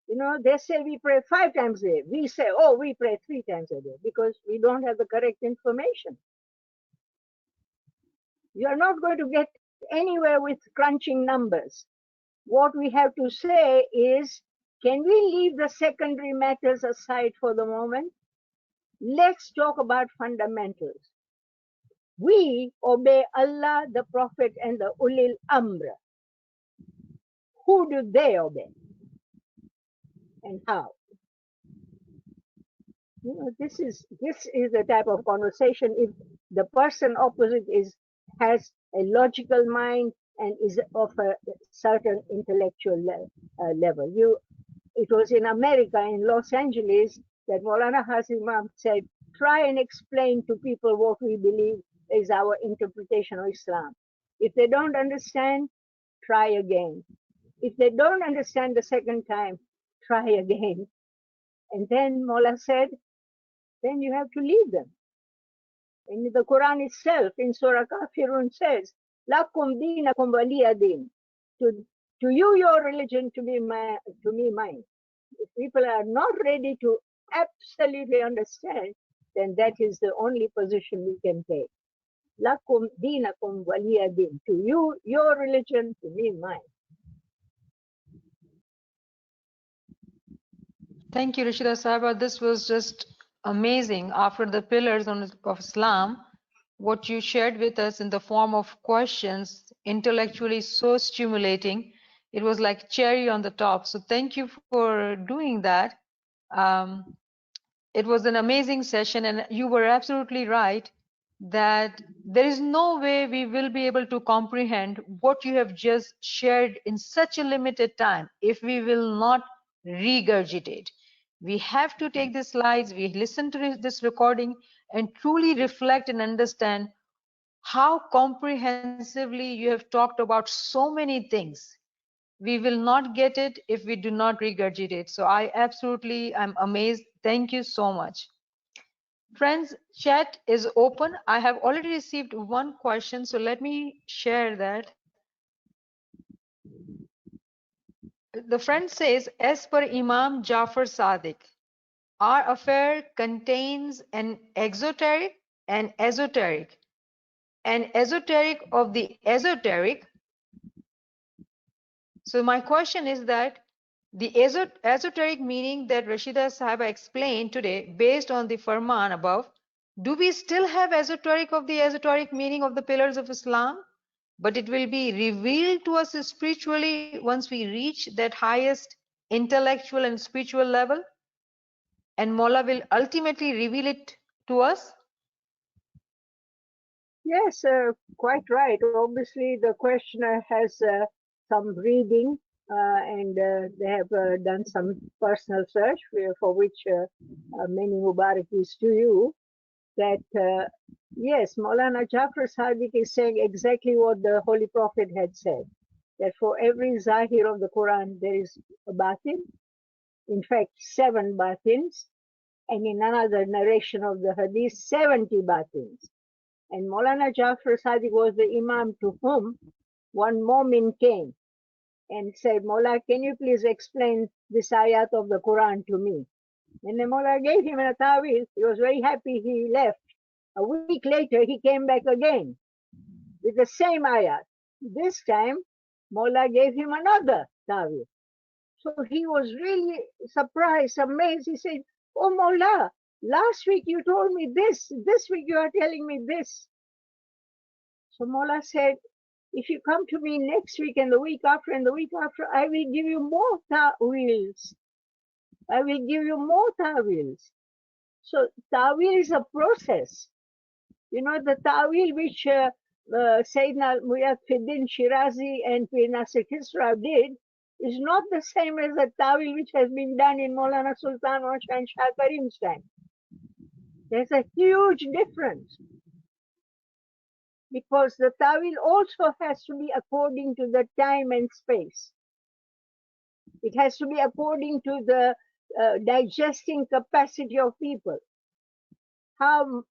They say we pray 5 times a day. We say, oh, we pray 3 times a day, because we don't have the correct information. You are not going to get anywhere with crunching numbers. What we have to say is, can we leave the secondary matters aside for the moment? Let's talk about fundamentals. We obey Allah, the Prophet, and the Ulil Amr. Who do they obey and how? This is the type of conversation. If the person opposite has a logical mind and is of a certain intellectual level. It was in America, in Los Angeles, that Maulana Hasim Imam said, try and explain to people what we believe is our interpretation of Islam. If they don't understand, try again. If they don't understand the second time, try again. And then Mullah said, then you have to leave them. And the Quran itself in Surah Kafirun says, Lakum dinakum waliya din. To you your religion, to me mine. If people are not ready to absolutely understand, then that is the only position we can take. Lakum dinakum waliya din. To you your religion, to me mine. Thank you, Rashida Sahaba. This was just amazing. After the pillars of Islam, what you shared with us in the form of questions, intellectually so stimulating. It was like cherry on the top. So thank you for doing that. Um, it was an amazing session, and you were absolutely right that there is no way we will be able to comprehend what you have just shared in such a limited time if we will not regurgitate. We have to take the slides, we listen to this recording, and truly reflect and understand how comprehensively you have talked about so many things. We will not get it if we do not regurgitate. So I'm amazed. Thank you so much. Friends, chat is open. I have already received one question, so let me share that. The friend says, as per Imam Jafar Sadiq, our affair contains an exoteric and esoteric, an esoteric of the esoteric. So my question is that the esoteric meaning that Rashida Sahaba explained today based on the Farman above, do we still have esoteric of the esoteric meaning of the pillars of Islam? But it will be revealed to us spiritually once we reach that highest intellectual and spiritual level, and Mola will ultimately reveal it to us. Yes, quite right. Obviously, the questioner has some reading and they have done some personal search for which many Mubarakis to you. That yes, Maulana Jafar Sadiq is saying exactly what the Holy Prophet had said. That for every Zahir of the Quran there is a batin. In fact, 7 batins, and in another narration of the Hadith, 70 batins. And Maulana Jafar Sadiq was the Imam to whom one Momin came and said, Maula, can you please explain this ayat of the Quran to me? And the Maula gave him a tawil. He was very happy. He left. A week later, he came back again with the same ayat. This time, Maula gave him another tawil. So he was really surprised, amazed. He said, oh Maula, last week you told me this week you are telling me this. So Mola said, if you come to me next week and the week after and the week after, I will give you more ta'wils. I will give you more ta'wils. So ta'wil is a process. You know, the ta'wil which Sayyidina Muyafiddin Shirazi and Pir Nasir Kisra did is not the same as the ta'wil which has been done in Maulana Sultan Washa and Shah Karim's time. There's a huge difference. Because the tawil also has to be according to the time and space. It has to be according to the digesting capacity of people. How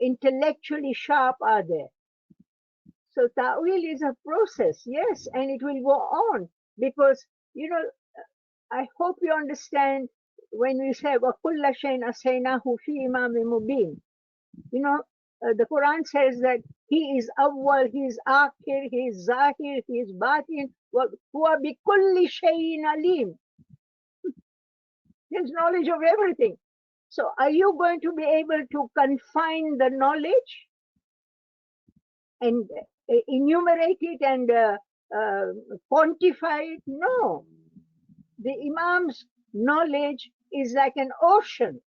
intellectually sharp are they? So tawil is a process, yes, and it will go on because, you know, I hope you understand when we say وَكُلَّ شَيْءٍ أَحْصَيْنَاهُ فِي إِمَامٍ مُبِينٍ. You know, the Quran says that he is awwal, he is akhir, he is zahir, he is batin, huwa bi kulli shay'in alim. He has knowledge of everything. So are you going to be able to confine the knowledge? and enumerate it and quantify it. No, the Imam's knowledge is like an ocean.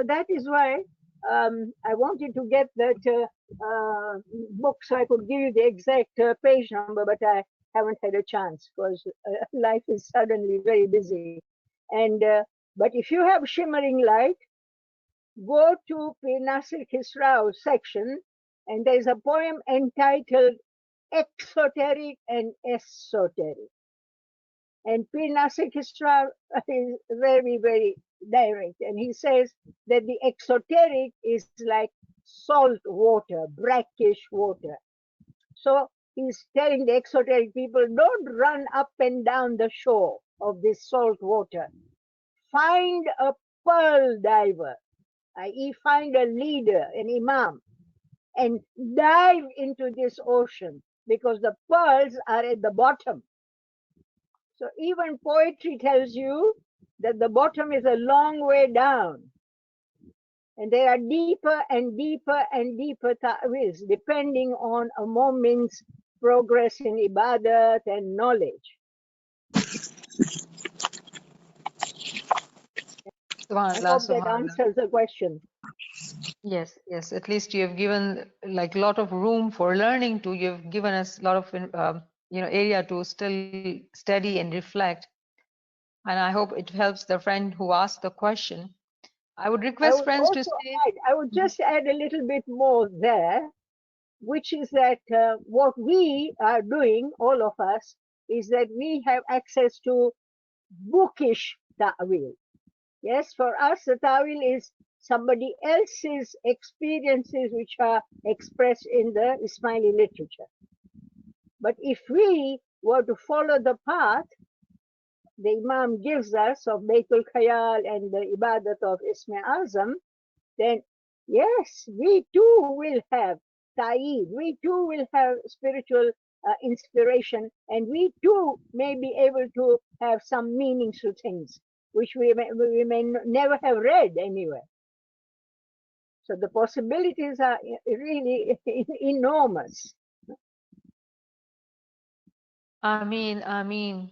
That is why I wanted to get that book so I could give you the exact page number, but I haven't had a chance because life is suddenly very busy. And but if you have shimmering light, go to P. Nasir Khisrao's section, and there is a poem entitled Exoteric and Esoteric. And P. Nasir Khisrao is very, very direct. And he says that the exoteric is like salt water, brackish water. So he's telling the exoteric people, don't run up and down the shore of this salt water. Find a pearl diver, i.e., find a leader, an imam, and dive into this ocean because the pearls are at the bottom. So even poetry tells you that the bottom is a long way down. And there are deeper and deeper and deeper ta'wils depending on a moment's progress in ibadat and knowledge. I Subhanallah, hope that subhanallah. answers the question. Yes, yes. At least you have given like a lot of room for learning to. You've given us a lot of area to still study and reflect. And I hope it helps the friend who asked the question. I would I request would friends to also stay. I would just add a little bit more there, which is that what we are doing, all of us, is that we have access to bookish ta'wil. Yes, for us, the ta'wil is somebody else's experiences which are expressed in the Ismaili literature. But if we were to follow the path the Imam gives us of Baitul Khayal and the Ibadat of Ismi Azam, then yes, we too will have ta'eed, we too will have spiritual inspiration, and we too may be able to have some meanings to things which we may never have read anywhere. So the possibilities are really enormous. Ameen, Ameen.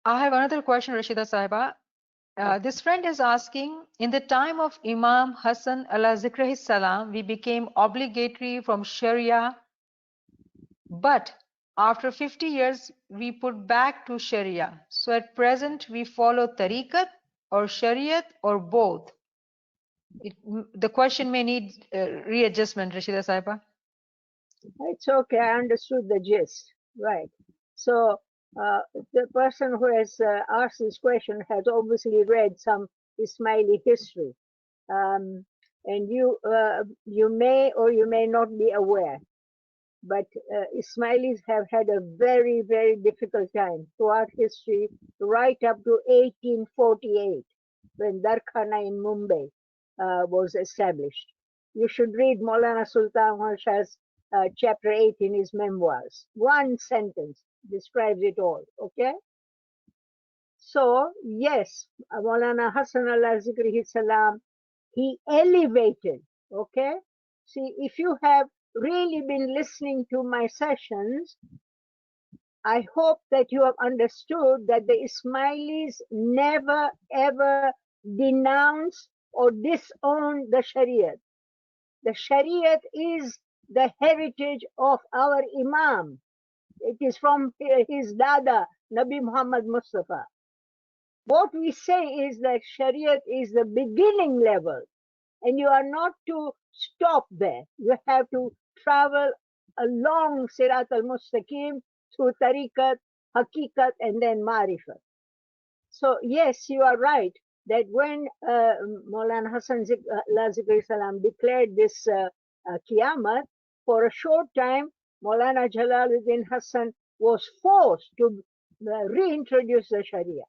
I have another question, Rashida Sahiba. This friend is asking, in the time of Imam Hassan ala zikrih salam, we became obligatory from Sharia, but after 50 years, we put back to Sharia. So at present, we follow Tariqat or Shariat or both. The question may need readjustment, Rashida Sahiba. It's okay, I understood the gist. Right. So the person who has asked this question has obviously read some Ismaili history. And you may or you may not be aware, but Ismailis have had a very, very difficult time throughout history, right up to 1848, when Darkhana in Mumbai was established. You should read Maulana Sultan Ahmad Shah's chapter 8 in his memoirs. One sentence describes it all, okay? So, yes, Maulana Hassan Allah Zikrihi Salam, he elevated, okay? See, if you have really been listening to my sessions, I hope that you have understood that the Ismailis never ever denounce or disown the Shariat. The Shariat is the heritage of our Imam. It is from his Dada, Nabi Muhammad Mustafa. What we say is that Shariat is the beginning level, and you are not to stop there. You have to travel along Sirat al-Mustaqim through Tariqat, Hakikat, and then Marifat. So yes, you are right that when Maulana Hassan Zikri Salam declared this Qiyamah, for a short time, Maulana Jalaluddin Hassan was forced to reintroduce the Sharia.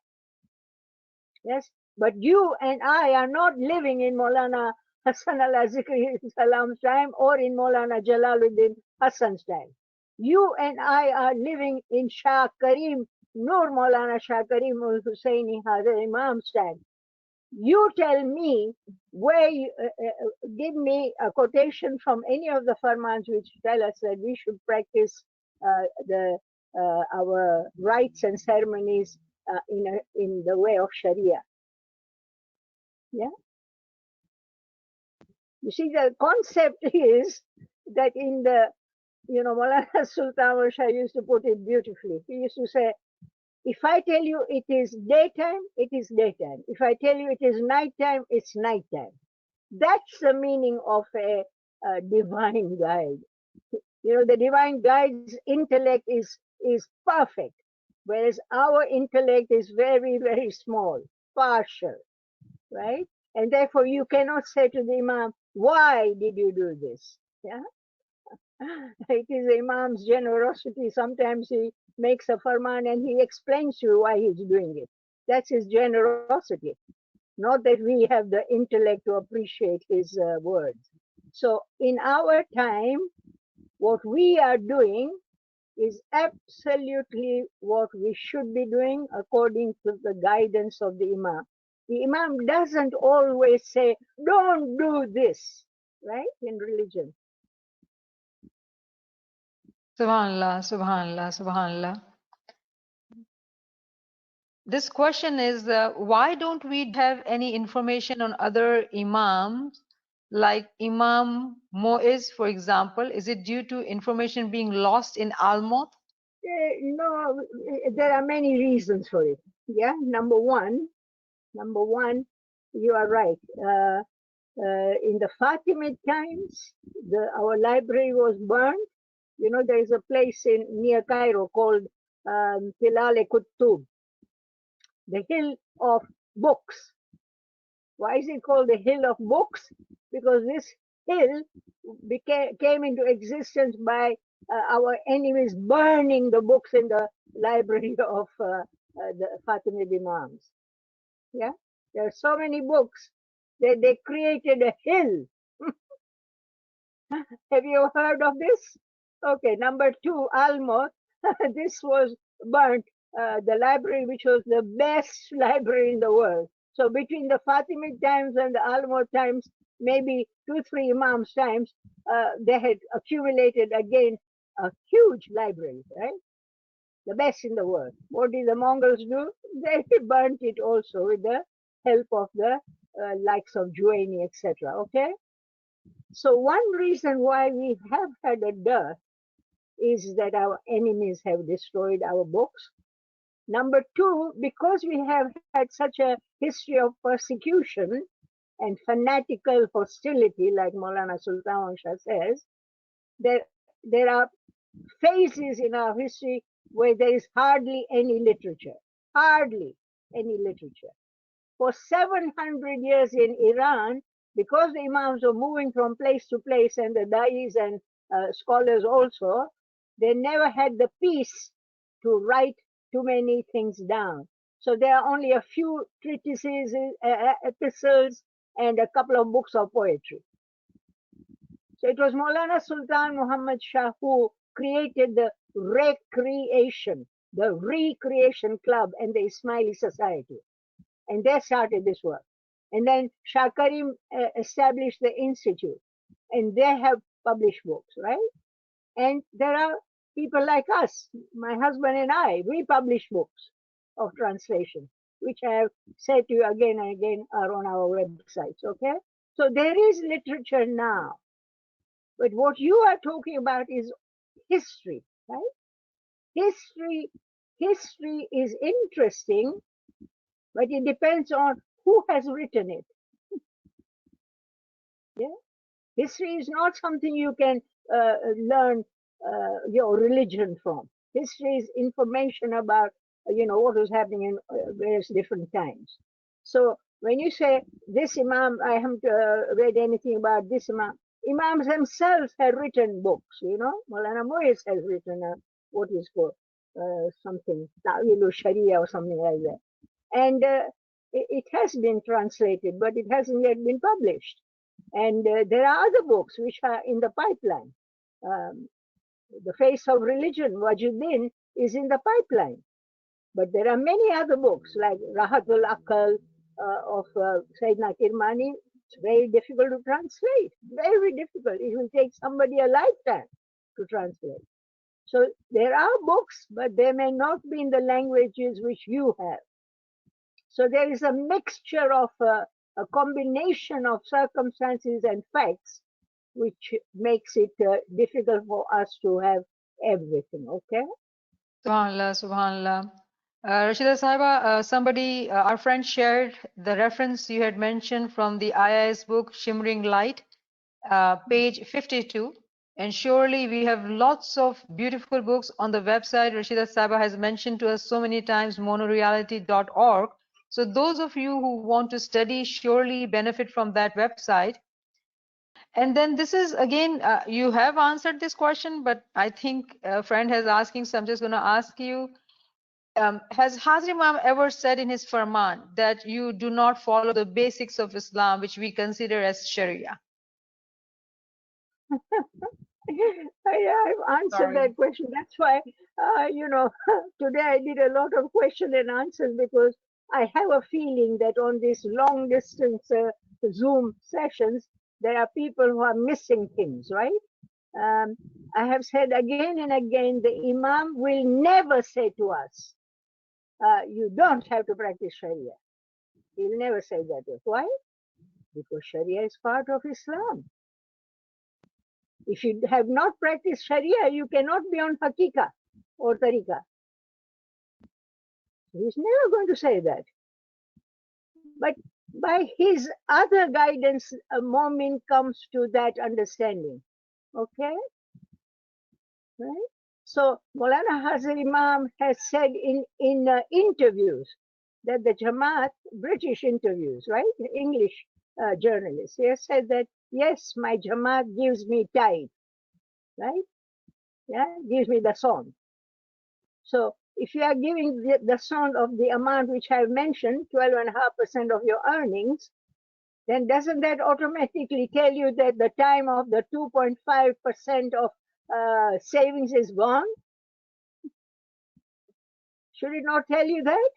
Yes, but you and I are not living in Maulana Hassan al-Zikri Salam's time or in Maulana Jalaluddin Hassan's time. You and I are living in Shah Karim, Nur Maulana Shah Karim ul Hussaini Hazar Imam's time. You tell me where you, give me a quotation from any of the farmans which tell us that we should practice the our rites and ceremonies in the way of Sharia. Yeah, you see, the concept is that in the, you know, Maulana Sultan Shah used to put it beautifully. He used to say, if I tell you it is daytime, it is daytime. If I tell you it is nighttime, it's nighttime. That's the meaning of a divine guide. You know, the divine guide's intellect is perfect, whereas our intellect is very, very small, partial, right? And therefore, you cannot say to the Imam, why did you do this? Yeah, it is the Imam's generosity. Sometimes he makes a farman and he explains to you why he's doing it. That's his generosity. Not that we have the intellect to appreciate his words. So in our time, what we are doing is absolutely what we should be doing according to the guidance of the Imam. The Imam doesn't always say, don't do this, right? In religion. Subhanallah, Subhanallah, Subhanallah. This question is, why don't we have any information on other imams, like Imam Moiz, for example? Is it due to information being lost in Almoth? No, there are many reasons for it. Yeah, number one, you are right. In the Fatimid times, our library was burned. You know, there is a place near Cairo called Tilal Kutub, the hill of books. Why is it called the hill of books? Because this hill came into existence by our enemies burning the books in the library of the Fatimid Imams. Yeah, there are so many books that they created a hill. Have you heard of this? Okay, number two, Almoth. This was burnt, the library, which was the best library in the world. So between the Fatimid times and the Almoth times, maybe 2-3 Imams times, they had accumulated again a huge library, right? The best in the world. What did the Mongols do? They burnt it also with the help of the likes of Juwaini, etc. Okay? So one reason why we have had a dearth is that our enemies have destroyed our books. Number two, because we have had such a history of persecution and fanatical hostility, like Maulana Sultan Shah says, there are phases in our history where there is hardly any literature. Hardly any literature. For 700 years in Iran, because the Imams were moving from place to place and the dais and scholars also, they never had the peace to write too many things down. So there are only a few treatises, epistles, and a couple of books of poetry. So it was Maulana Sultan Muhammad Shah who created the Recreation Club and the Ismaili Society. And they started this work. And then Shah Karim established the institute, and they have published books, right? And there are people like us, my husband and I, we publish books of translation, which I have said to you again and again are on our websites, okay? So there is literature now. But what you are talking about is history, right? History is interesting, but it depends on who has written it. Yeah, history is not something you can learn your religion from. History is information about what was happening in various different times. So when you say this Imam, I haven't read anything about this Imam. Imams themselves have written books. Maulana Moiz has written what is called something Ta'wilu Sharia or something like that, and it has been translated, but it hasn't yet been published. And there are other books which are in the pipeline. Um, the Face of Religion, Wajuddin, is in the pipeline. But there are many other books like Rahatul Akal, Sayyidina Kirmani, it's very difficult to translate. Very difficult. It will take somebody a lifetime to translate. So there are books, but they may not be in the languages which you have. So there is a mixture of a combination of circumstances and facts, which makes it difficult for us to have everything. Okay. Subhanallah, Subhanallah. Rashida Sahiba, our friend shared the reference you had mentioned from the IIS book, Shimmering Light, page 52. And surely we have lots of beautiful books on the website. Rashida Sahiba has mentioned to us so many times, monoreality.org. So those of you who want to study surely benefit from that website. And then this is again, you have answered this question, but I think a friend has asking, so I'm just going to ask you, has Hazrat Imam ever said in his Farman that you do not follow the basics of Islam, which we consider as Sharia? I've answered Sorry. that question. That's why, today I did a lot of question and answers because I have a feeling that on these long distance Zoom sessions, there are people who are missing things, right? I have said again and again, the Imam will never say to us, you don't have to practice Sharia. He'll never say that. Why? Because Sharia is part of Islam. If you have not practiced Sharia, you cannot be on Hakika or Tariqa. He's never going to say that. But by his other guidance, a moment comes to that understanding. Okay? Right? So Maulana Hazrat Imam has said in interviews that the Jamaat, British interviews, right? English journalists, he has said that, yes, my Jamaat gives me tithe, right? Yeah, gives me the song. So if you are giving the song of the amount which I have mentioned, 12.5% of your earnings, then doesn't that automatically tell you that the time of the 2.5% of savings is gone? Should it not tell you that?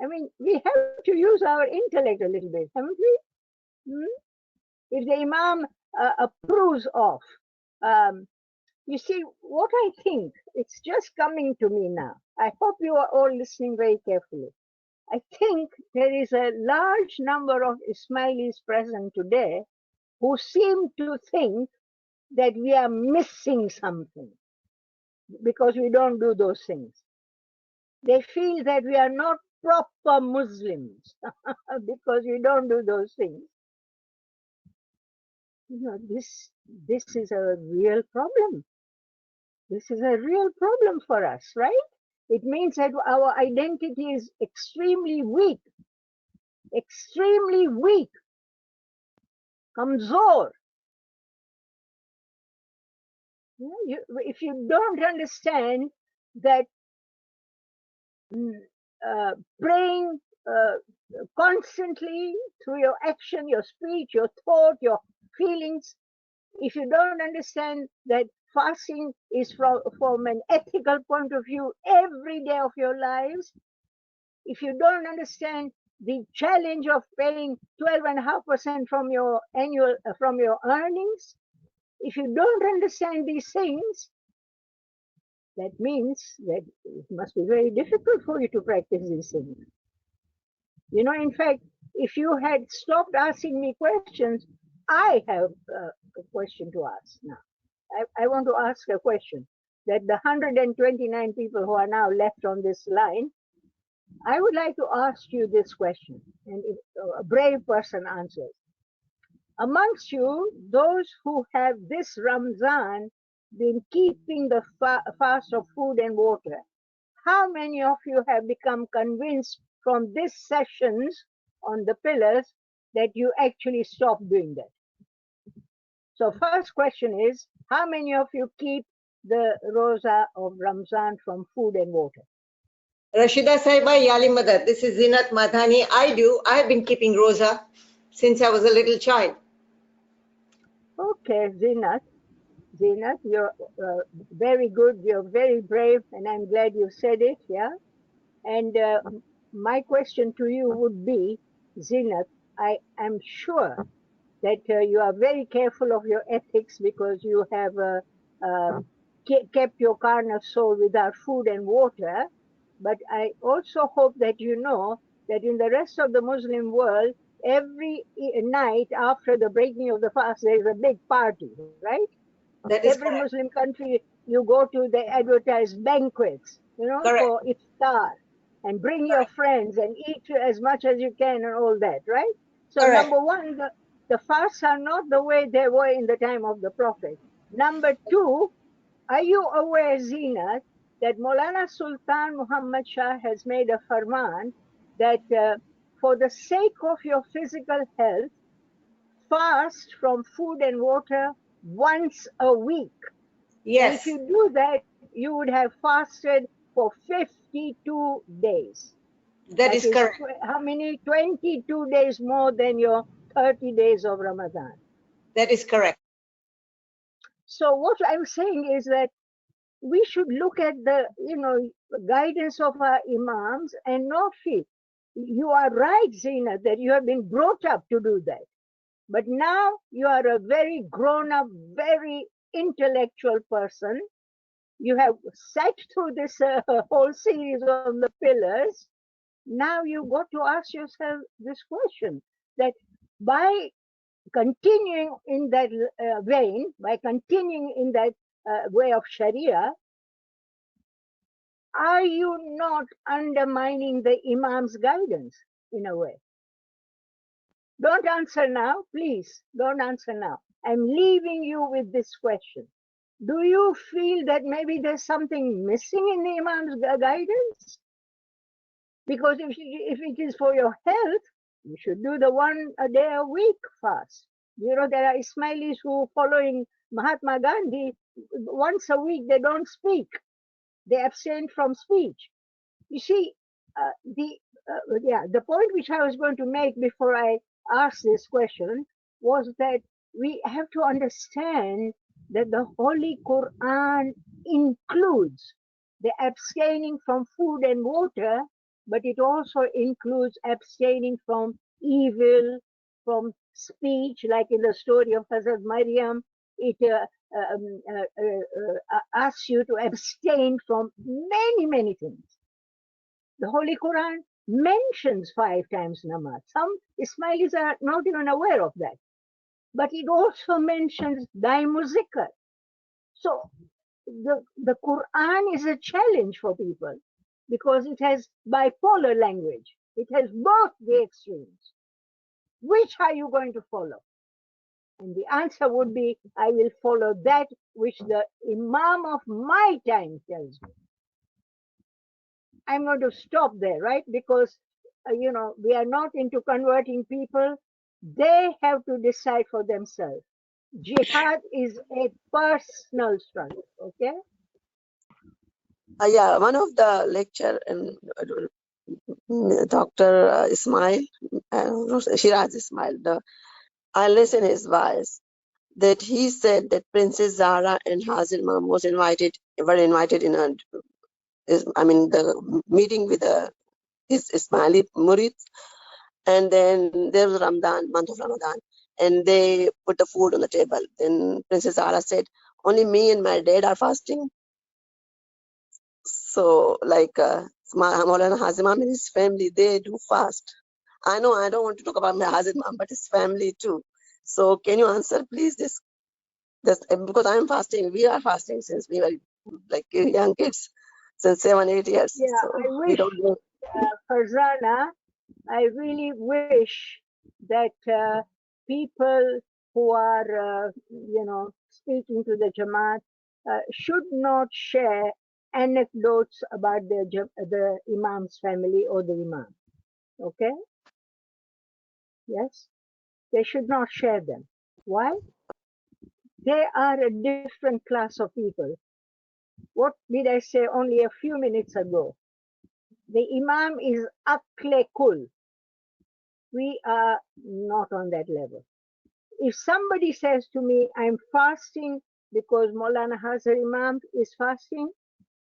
I mean, we have to use our intellect a little bit, haven't we? If the Imam approves of, you see, what I think, it's just coming to me now. I hope you are all listening very carefully. I think there is a large number of Ismailis present today who seem to think that we are missing something because we don't do those things. They feel that we are not proper Muslims because we don't do those things. You know, this is a real problem. This is a real problem for us, right? It means that our identity is extremely weak, kamzor. If you don't understand that praying constantly through your action, your speech, your thought, your feelings, if you don't understand that fasting is from an ethical point of view every day of your lives, if you don't understand the challenge of paying 12.5% from your from your earnings, if you don't understand these things, that means that it must be very difficult for you to practice these things. You know, in fact, if you had stopped asking me questions, I have a question to ask now. I want to ask a question that the 129 people who are now left on this line, I would like to ask you this question, and if a brave person answers. Amongst you, those who have this Ramzan been keeping the fast of food and water, how many of you have become convinced from these sessions on the pillars that you actually stop doing that? So first question is, how many of you keep the Roza of Ramzan from food and water? Rashida Saiba Yali Mother, this is Zinat Madhani. I do. I have been keeping Rosa since I was a little child. Okay, Zinat, you're very good. You're very brave, and I'm glad you said it. Yeah. And my question to you would be Zinat, I am sure that you are very careful of your ethics because you have kept your carnal soul without food and water. But I also hope that you know that in the rest of the Muslim world, every night after the breaking of the fast, there is a big party, right? That is Every correct. Muslim country, you go to, they advertise banquets, Correct. for iftar, and bring your Correct. friends and eat as much as you can and all that, right? So Correct. number one, the fasts are not the way they were in the time of the Prophet. Number two, are you aware, Zina, that Maulana Sultan Muhammad Shah has made a farman that for the sake of your physical health, fast from food and water once a week. And if Yes, you do that, you would have fasted for 52 days. that That is is correct. how many? 22 days more than your 30 days of Ramadan. That is correct. So what I'm saying is that we should look at the, guidance of our imams and not feel. You are right, Zina, that you have been brought up to do that. But now you are a very grown up, very intellectual person. You have sat through this whole series on the pillars. Now you got to ask yourself this question, that by continuing in that vein, by continuing in that way of Sharia, are you not undermining the Imam's guidance in a way? Don't answer now, please. Don't answer now. I'm leaving you with this question. Do you feel that maybe there's something missing in the Imam's guidance? Because if it is for your health, you should do the one a day a week fast. There are Ismailis who, following Mahatma Gandhi, once a week they don't speak. They abstain from speech. You see, the point which I was going to make before I ask this question was that we have to understand that the Holy Quran includes the abstaining from food and water, but it also includes abstaining from evil, from speech, like in the story of Hazrat Maryam. It asks you to abstain from many, many things. The Holy Quran mentions 5 times namaz. Some Ismailis are not even aware of that. But it also mentions Daimu Zikr. So the Quran is a challenge for people because it has bipolar language. It has both the extremes. Which are you going to follow? And the answer would be, I will follow that which the Imam of my time tells me. I'm going to stop there, right? Because, we are not into converting people. They have to decide for themselves. Jihad is a personal struggle, okay? Yeah, one of the lecture and Dr. Ismail, Shiraz Ismail, I listened his voice that he said that Princess Zara and Hazir Imam were invited in the meeting with his Ismaili Murid, and then there was Ramadan, month of Ramadan, and they put the food on the table. Then Princess Zara said, "Only me and my dad are fasting." So, Maulana Hazimam and his family, they do fast. I know I don't want to talk about my Hazimam, but his family too. So, can you answer, please, this because I'm fasting. We are fasting since we were like young kids, since 7-8 years. Yeah, So I we wish, don't know. Farzana, I really wish that people who are, speaking to the Jamaat should not share anecdotes about the Imam's family or the Imam. Okay? Yes? They should not share them. Why? They are a different class of people. What did I say only a few minutes ago? The Imam is akle kul. We are not on that level. If somebody says to me, I'm fasting because Maulana Hazar Imam is fasting,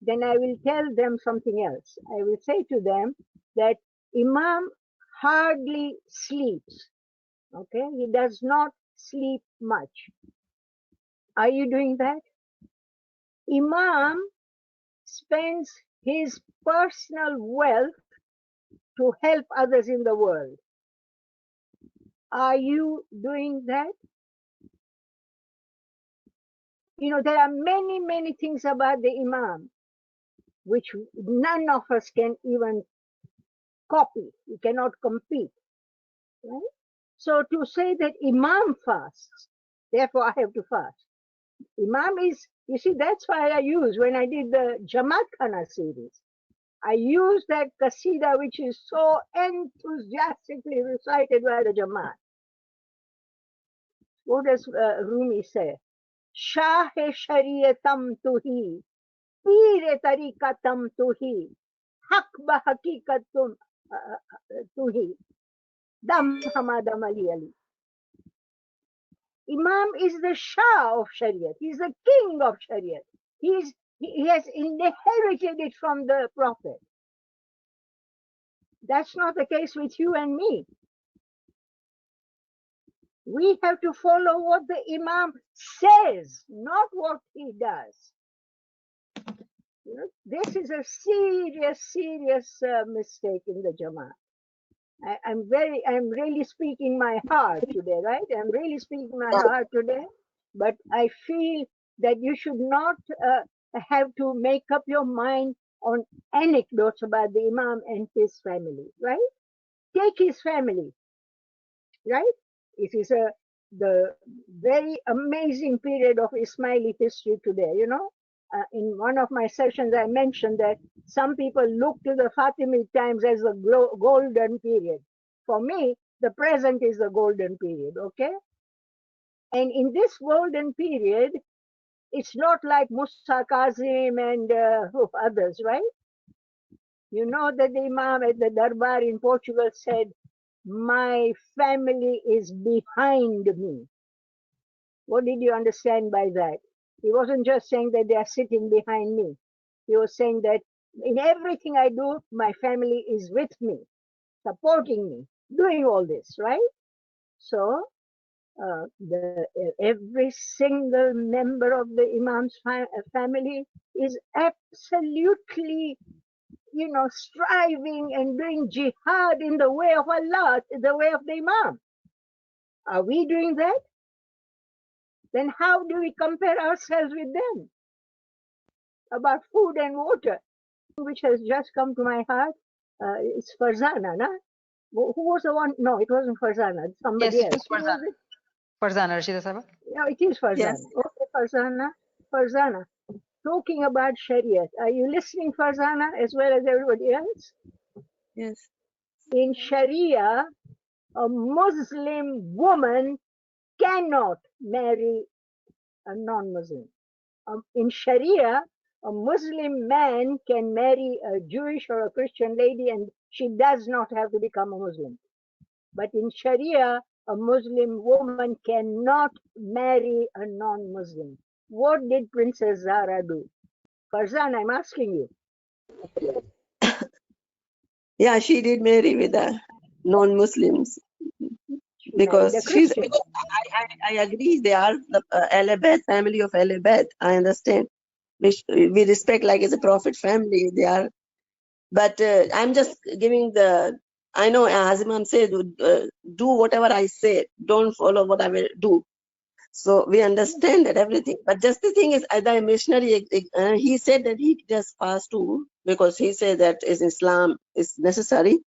then I will tell them something else. I will say to them that Imam hardly sleeps. Okay, he does not sleep much. Are you doing that? Imam spends his personal wealth to help others in the world. Are you doing that? You know, there are many, many things about the Imam which none of us can even copy. We cannot compete. Right? So to say that Imam fasts, therefore I have to fast. Imam is, you see, that's why I use, when I did the Jamaat Khana series, I use that Qasida which is so enthusiastically recited by the Jamaat. What does Rumi say? Shah-e-Shariatam tuhi, Peer-e-Tarikatam tuhi, Haq-ba-Hakikatum tuhi, Dam Hamadam Ali Ali. Imam is the Shah of Shariat. He's the king of Shariat. He has inherited it from the Prophet. That's not the case with you and me. We have to follow what the Imam says, not what he does. You know, this is a serious mistake in the Jamaat. I'm really speaking my heart today, right? I'm really speaking my heart today. But I feel that you should not have to make up your mind on anecdotes about the Imam and his family, right? Take his family, right? It is the very amazing period of Ismaili history today, you know. In one of my sessions, I mentioned that some people look to the Fatimid times as the golden period. For me, the present is the golden period, okay? And in this golden period, it's not like Musa Kazim and others, right? You know that the Imam at the Darbar in Portugal said, my family is behind me. What did you understand by that? He wasn't just saying that they are sitting behind me. He was saying that in everything I do, my family is with me, supporting me, doing all this, right? So every single member of the Imam's family is absolutely, you know, striving and doing jihad in the way of Allah, the way of the Imam. Are we doing that? Then how do we compare ourselves with them? About food and water, which has just come to my heart, it's Farzana, na? Who was the one? No, it wasn't Farzana, somebody Yes, it else. was Farzana. Farzana, Rashida Saba. No, it is Farzana. Yes. Okay, Farzana. Talking about Shariat. Are you listening, Farzana, as well as everybody else? Yes. In Sharia, a Muslim woman cannot marry a non-Muslim. In Sharia, a Muslim man can marry a Jewish or a Christian lady and she does not have to become a Muslim. But in Sharia, a Muslim woman cannot marry a non-Muslim. What did Princess Zara do? Farzan, I'm asking you. Yeah, she did marry with the non-Muslims because she's. Because I agree. They are the ALWAAZ family of ALWAAZ. I understand. We respect like as a prophet family. They are, but I'm just giving the. I know as Imam said, do whatever I say. Don't follow what I will do. So we understand that everything. But just the thing is, the missionary, he said that he does fast too because he said that is Islam is necessary.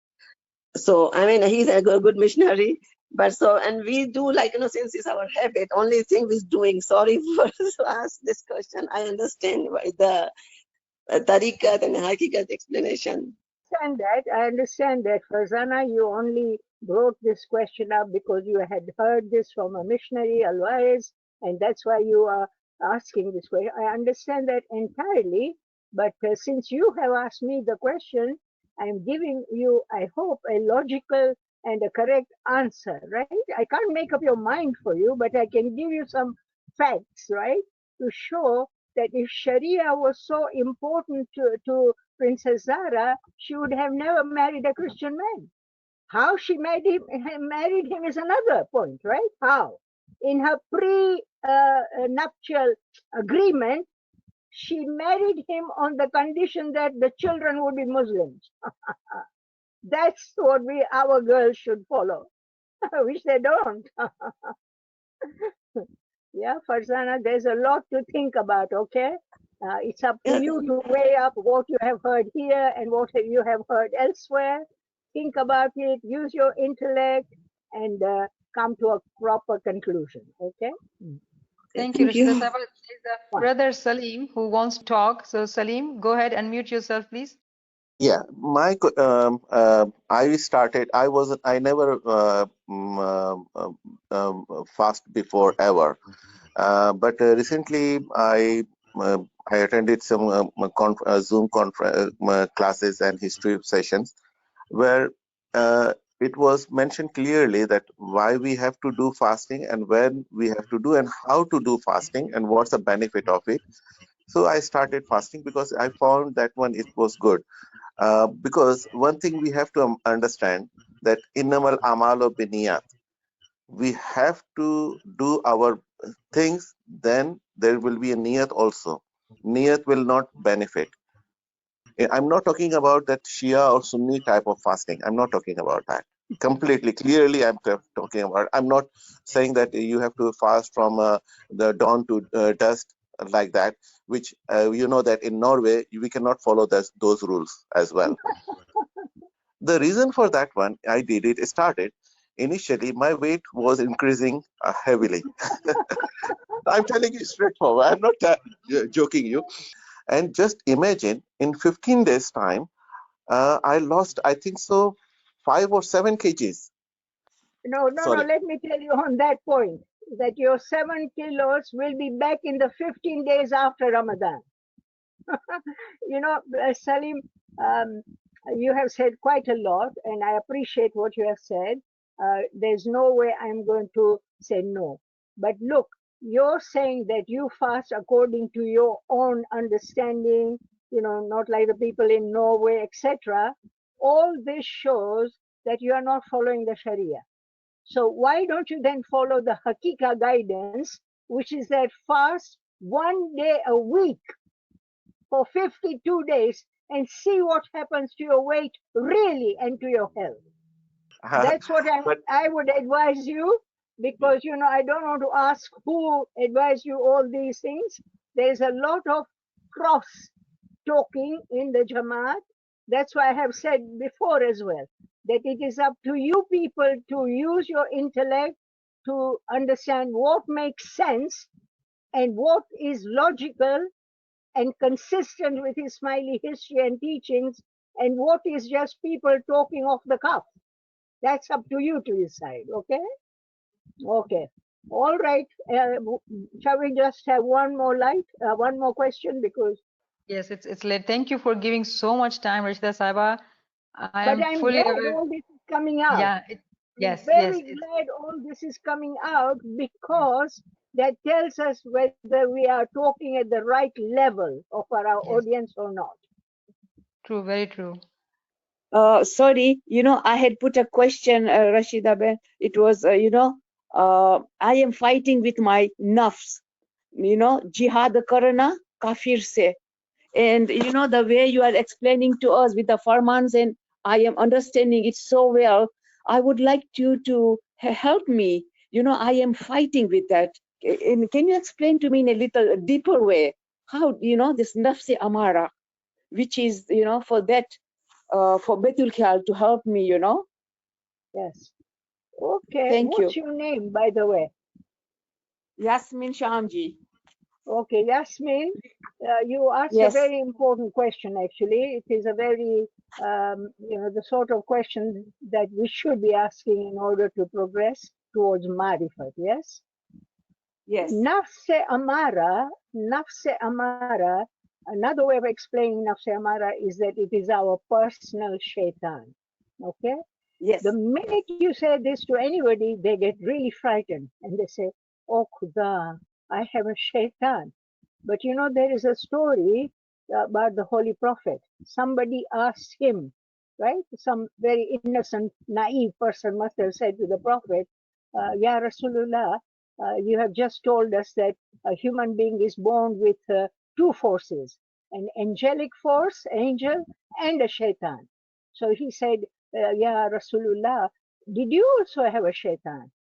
So I mean, he's a good missionary. But so, and we do like, you know, since it's our habit, only thing we're doing. Sorry for to ask this question. I understand why the tariqat and hakikat explanation. I understand that, Farzana, you only brought this question up because you had heard this from a missionary, ALWAAZ, and that's why you are asking this question. I understand that entirely, but since you have asked me the question, I'm giving you, I hope, a logical and a correct answer, right? I can't make up your mind for you, but I can give you some facts, right, to show that if Sharia was so important to Princess Zara, she would have never married a Christian man. How she married him is another point, right? How? In her pre-nuptial agreement, she married him on the condition that the children would be Muslims. That's what our girls should follow, which they don't. Yeah, Farzana, there's a lot to think about, okay? It's up to you to weigh up what you have heard here and what you have heard elsewhere. Think about it, use your intellect, and come to a proper conclusion, okay? Thank you, Thank you. Rashida Sahaba. There's a brother Salim who wants to talk. So Salim, go ahead, unmute yourself, please. Yeah, I never fast before ever. But recently I attended some Zoom conference classes and history sessions where it was mentioned clearly that why we have to do fasting and when we have to do and how to do fasting and what's the benefit of it. So I started fasting because I found that one it was good. Because one thing we have to understand that innamal amalo biniyat, we have to do our things, then there will be a niyat also. Niyat will not benefit. I'm not talking about that Shia or Sunni type of fasting. I'm not talking about that. Completely, clearly, I'm talking about. I'm not saying that you have to fast from the dawn to dusk like that, which you know that in Norway we cannot follow those rules as well. The reason for that one, it started. Initially, my weight was increasing heavily. I'm telling you straightforward. I'm not joking you. And just imagine, in 15 days' time, I lost, I think so, 5 or 7 kgs. No, Sorry. let me tell you on that point that your 7 kilos will be back in the 15 days after Ramadan. You know, Salim, you have said quite a lot, and I appreciate what you have said. There's no way I'm going to say no. But look, you're saying that you fast according to your own understanding, you know, not like the people in Norway, etc. All this shows that you are not following the Sharia. So why don't you then follow the Hakika guidance, which is that fast 1 day a week for 52 days and see what happens to your weight really and to your health. That's what I would advise you, because, you know, I don't want to ask who advised you all these things. There's a lot of cross talking in the Jamaat. That's why I have said before as well, that it is up to you people to use your intellect to understand what makes sense and what is logical and consistent with Ismaili history and teachings, and what is just people talking off the cuff. That's up to you to decide, okay? Okay. All right. Shall we just have one more question, because... Yes, it's late. Thank you for giving so much time, Rashida Sahaba. I But am I'm fully glad aware. all this is coming out. Yeah, I'm very glad all this is coming out, because that tells us whether we are talking at the right level of our audience or not. True, very true. Sorry, I had put a question, Rashida Ben. It was, I am fighting with my nafs, jihad karna kafir se. And, the way you are explaining to us with the farmans, and I am understanding it so well. I would like you to help me. I am fighting with that. And can you explain to me in a little deeper way how, this nafs amara, which is, for that, for Betul Khal to help me, Yes. Okay. Thank What's you. your name, by the way? Yasmin Shamji. Okay, Yasmin, you asked a Yes. very important question, actually. It is a very, the sort of question that we should be asking in order to progress towards Marifat, yes? Yes. Nafse Amara, another way of explaining Nafse Amara is that it is our personal shaitan, okay? Yes. The minute you say this to anybody, they get really frightened and they say, oh Khuda, I have a shaitan. But there is a story about the Holy Prophet. Somebody asked him, right? Some very innocent, naive person must have said to the Prophet, Ya Rasulullah, you have just told us that a human being is born with two forces, an angelic force, angel, and a shaitan. So he said, Ya Rasulullah, did you also have a shaitan?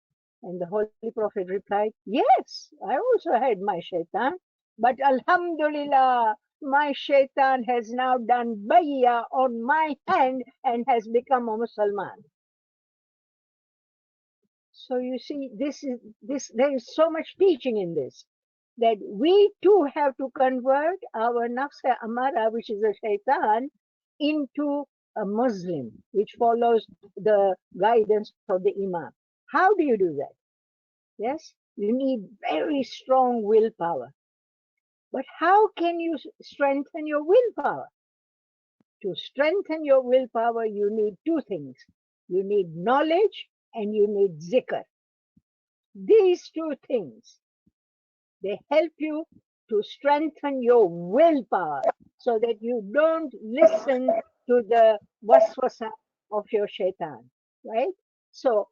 And the Holy Prophet replied, yes, I also had my shaitan, but Alhamdulillah, my shaitan has now done bayya on my hand and has become a Muslim. So you see, there is so much teaching in this, that we too have to convert our nafs amara, which is a shaitan, into a Muslim, which follows the guidance of the Imam. How do you do that? Yes, you need very strong willpower. But how can you strengthen your willpower? To strengthen your willpower, you need two things. You need knowledge and you need zikr. These two things, they help you to strengthen your willpower so that you don't listen to the waswasa of your shaitan, right? So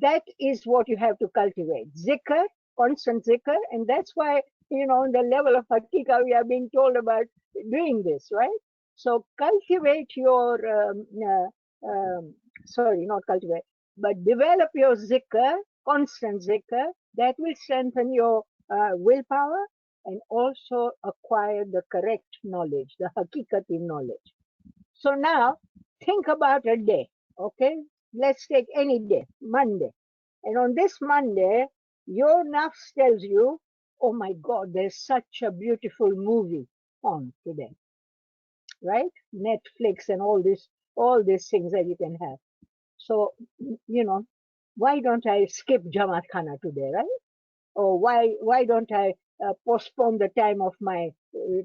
that is what you have to cultivate. Zikr, constant zikr, and that's why, on the level of hakika, we are being told about doing this, right? So cultivate your, sorry, not cultivate, but develop your zikr, constant zikr, that will strengthen your willpower and also acquire the correct knowledge, the hakikati knowledge. So now think about a day, okay? Let's take any day, Monday. And on this Monday, your nafs tells you, oh my God, there's such a beautiful movie on today, right? Netflix and all these things that you can have. So, why don't I skip Jamaat Khana today, right? Or why don't I postpone the time of my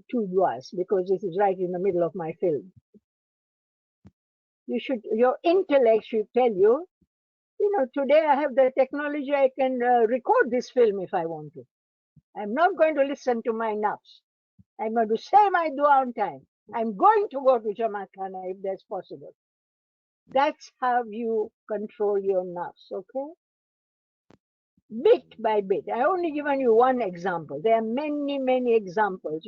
two duas because this is right in the middle of my film. Your intellect should tell you, today I have the technology, I can record this film if I want to. I'm not going to listen to my nafs. I'm going to say my dua on time. I'm going to go to Jamaat Khana if that's possible. That's how you control your nafs, okay? Bit by bit. I only given you one example. There are many, many examples,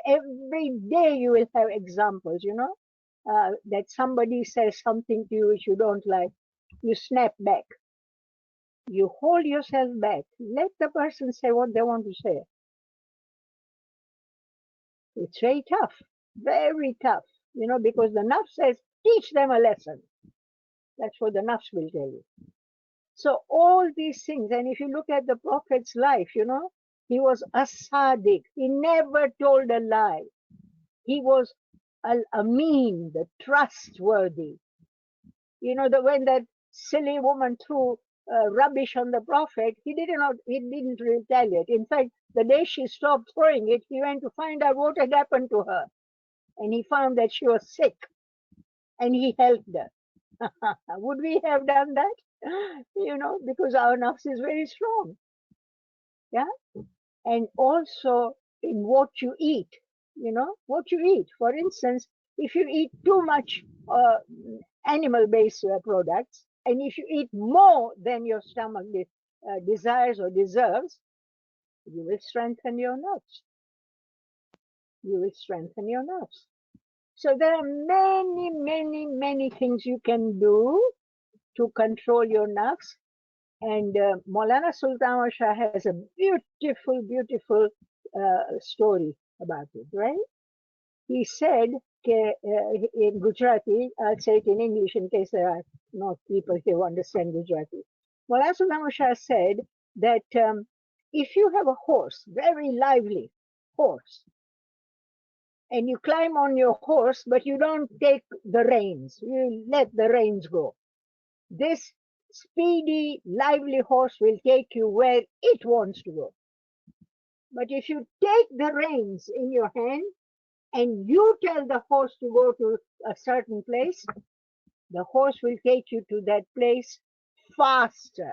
Every day you will have examples, that somebody says something to you which you don't like. You snap back. You hold yourself back. Let the person say what they want to say. It's very tough, very tough, because the nafs says, teach them a lesson. That's what the nafs will tell you. So all these things, and if you look at the Prophet's life, he was a sadiq. He never told a lie. He was al-amin, the trustworthy. When that silly woman threw rubbish on the Prophet, he didn't retaliate. In fact, the day she stopped throwing it, he went to find out what had happened to her. And he found that she was sick. And he helped her. Would we have done that? Because our nafs is very strong. Yeah. And also in what you eat, what you eat. For instance, if you eat too much animal-based products, and if you eat more than your stomach desires or deserves, you will strengthen your nafs. You will strengthen your nafs. So there are many, many, many things you can do to control your nafs. And Maulana Sultan Shah has a beautiful, beautiful story about it, right? He said, in Gujarati, I'll say it in English in case there are not people here who understand Gujarati. Maulana Sultan Shah said that if you have a horse, very lively horse, and you climb on your horse, but you don't take the reins, you let the reins go. This speedy, lively horse will take you where it wants to go. But if you take the reins in your hand and you tell the horse to go to a certain place, the horse will take you to that place faster.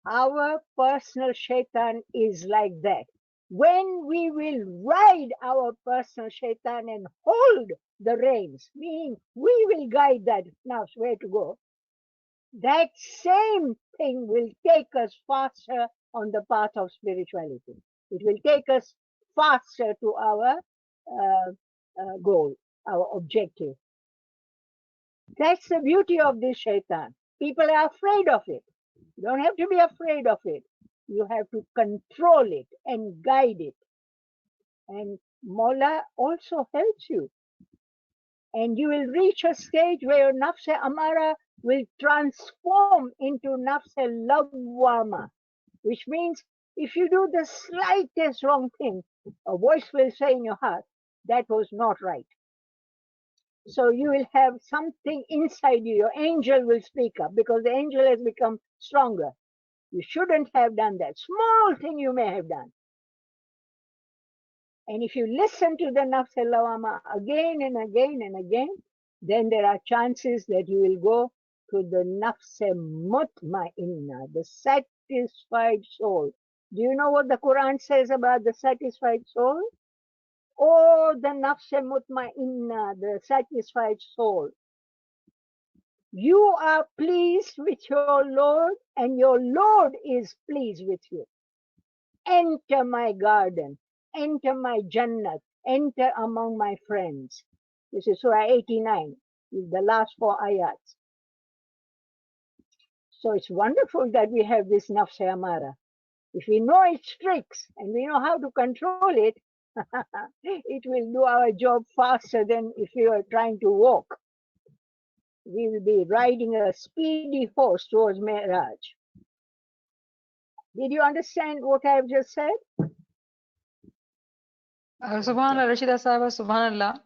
Our personal shaitan is like that. when we will ride our personal shaitan and hold the reins, meaning we will guide that nafs where to go, that same thing will take us faster on the path of spirituality. It will take us faster to our goal, our objective. That's the beauty of this shaitan. People are afraid of it. You don't have to be afraid of it. You have to control it and guide it. And Mola also helps you. And you will reach a stage where your nafs amara will transform into nafs lawwama, which means if you do the slightest wrong thing, a voice will say in your heart, that was not right. So you will have something inside you. Your angel will speak up because the angel has become stronger. You shouldn't have done that. Small thing you may have done. And if you listen to the nafs lawwama again and again and again, then there are chances that you will go to the nafs mutmainna, the satisfied soul. Do you know what the Quran says about the satisfied soul? Oh, the nafs mutmainna, the satisfied soul. You are pleased with your Lord, and your Lord is pleased with you. Enter my garden, enter my Jannat, enter among my friends. This is Surah 89, the last 4 ayats. So it's wonderful that we have this nafs amara. If we know its tricks and we know how to control it, it will do our job faster than if we were trying to walk. We will be riding a speedy horse towards Mi'raj. Did you understand what I have just said? Subhanallah, Rashida Sahiba, Subhanallah.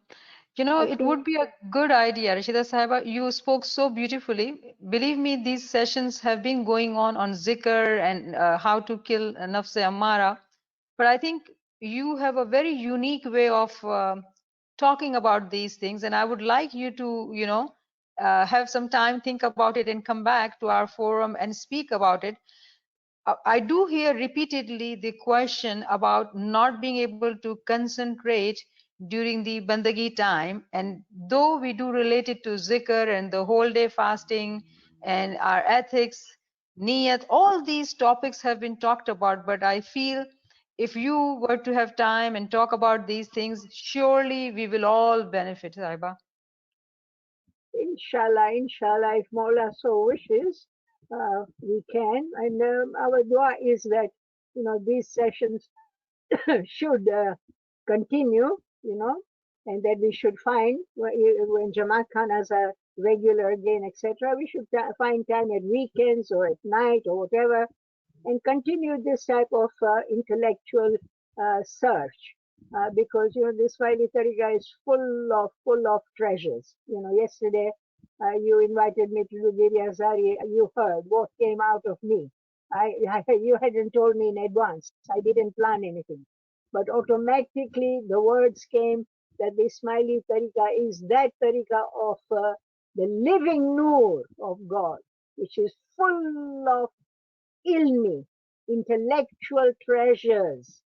You know, it Okay. would be a good idea, Rashida Sahiba. You spoke so beautifully. Believe me, these sessions have been going on zikr and how to kill nafs ammara. But I think you have a very unique way of talking about these things, and I would like you to, you know, have some time, think about it, and come back to our forum and speak about it. I do hear repeatedly the question about not being able to concentrate during the bandagi time, and though we do relate it to zikr and the whole day fasting and our ethics, niyat, all these topics have been talked about, but I feel if you were to have time and talk about these things, surely we will all benefit, Saiba. Inshallah, inshallah, if Mawla so wishes, we can. And our dua is that, you know, these sessions should continue, you know, and that we should find when Jamaat Khanas are regular again, etc., we should find time at weekends or at night or whatever, and continue this type of intellectual search. Because you know this Swahili Tariqa is full of treasures. You know, yesterday you invited me to do Bibi Azari. You heard what came out of me. You hadn't told me in advance. I didn't plan anything, but automatically the words came that the Ismaili Tariqa is that Tariqa of the living Noor of God, which is full of ilmi, intellectual treasures.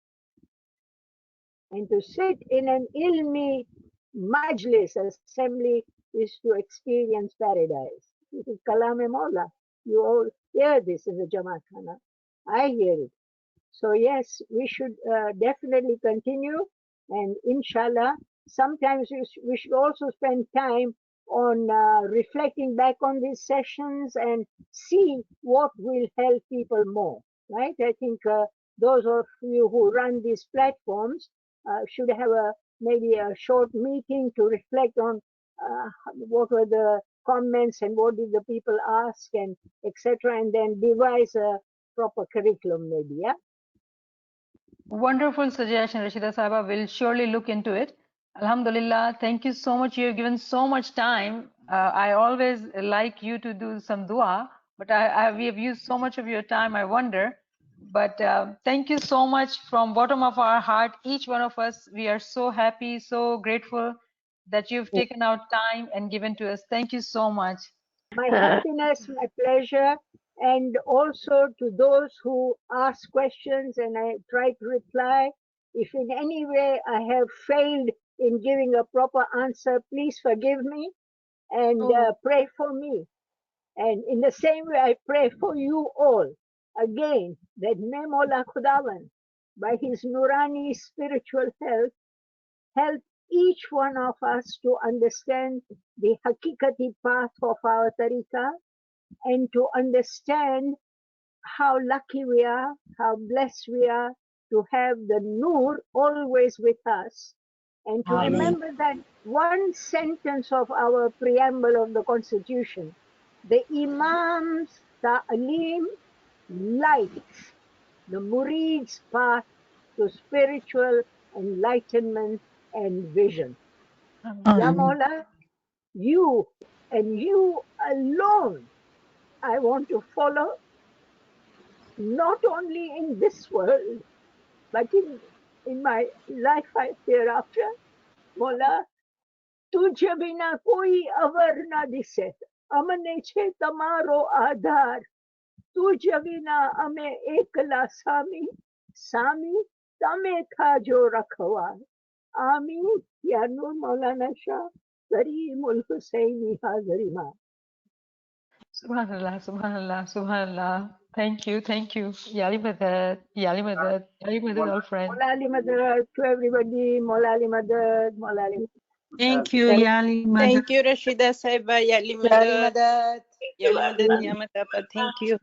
And to sit in an ilmi majlis, assembly, is to experience paradise. This is Kalam-e Mawla. You all hear this in the Jamaat Khana. I hear it. So yes, we should definitely continue, and inshallah, sometimes we should also spend time on reflecting back on these sessions and see what will help people more, right? I think those of you who run these platforms should have maybe a short meeting to reflect on what were the comments and what did the people ask and etc., and then devise a proper curriculum maybe, yeah? Wonderful suggestion, Rashida Sahaba. We'll surely look into it. Alhamdulillah. Thank you so much. You've given so much time. I always like you to do some dua, but we have used so much of your time, I wonder. But thank you so much from bottom of our heart. Each one of us, we are so happy, so grateful that you've taken out time and given to us. Thank you so much. My happiness, my pleasure, and also to those who ask questions and I try to reply. If in any way I have failed in giving a proper answer, please forgive me and pray for me. And in the same way, I pray for you all. Again, that may Mola Khudawan, by his Nurani spiritual help each one of us to understand the Hakikati path of our tariqah and to understand how lucky we are, how blessed we are to have the Nur always with us, and to remember that one sentence of our preamble of the Constitution, the Imam's ta'aleem lights the murid's path to spiritual enlightenment and vision. Ya Mawla, you and you alone I want to follow, not only in this world, but in my life hereafter. Mola, तुझे बिना कोई अवर न दिसे, अमने छे तमारो आधार, तुझे बिना अमे एकला सामी, सामी तमे था जो रखवार. आमीन. या नूर मौलाना Shah Karimul Husaini हाजरीमा. Subhanallah, Subhanallah, Subhanallah. Thank you, Yali Madad, Yali Madad, Yali Madad, all friends. Mola Ali Madad to everybody. Mola Ali Madad, Mola Ali. Thank you, Yali Madad. Thank you, Rashida Saiba, Yali Madad. Yali Madad, Niyamat Apa. Thank you.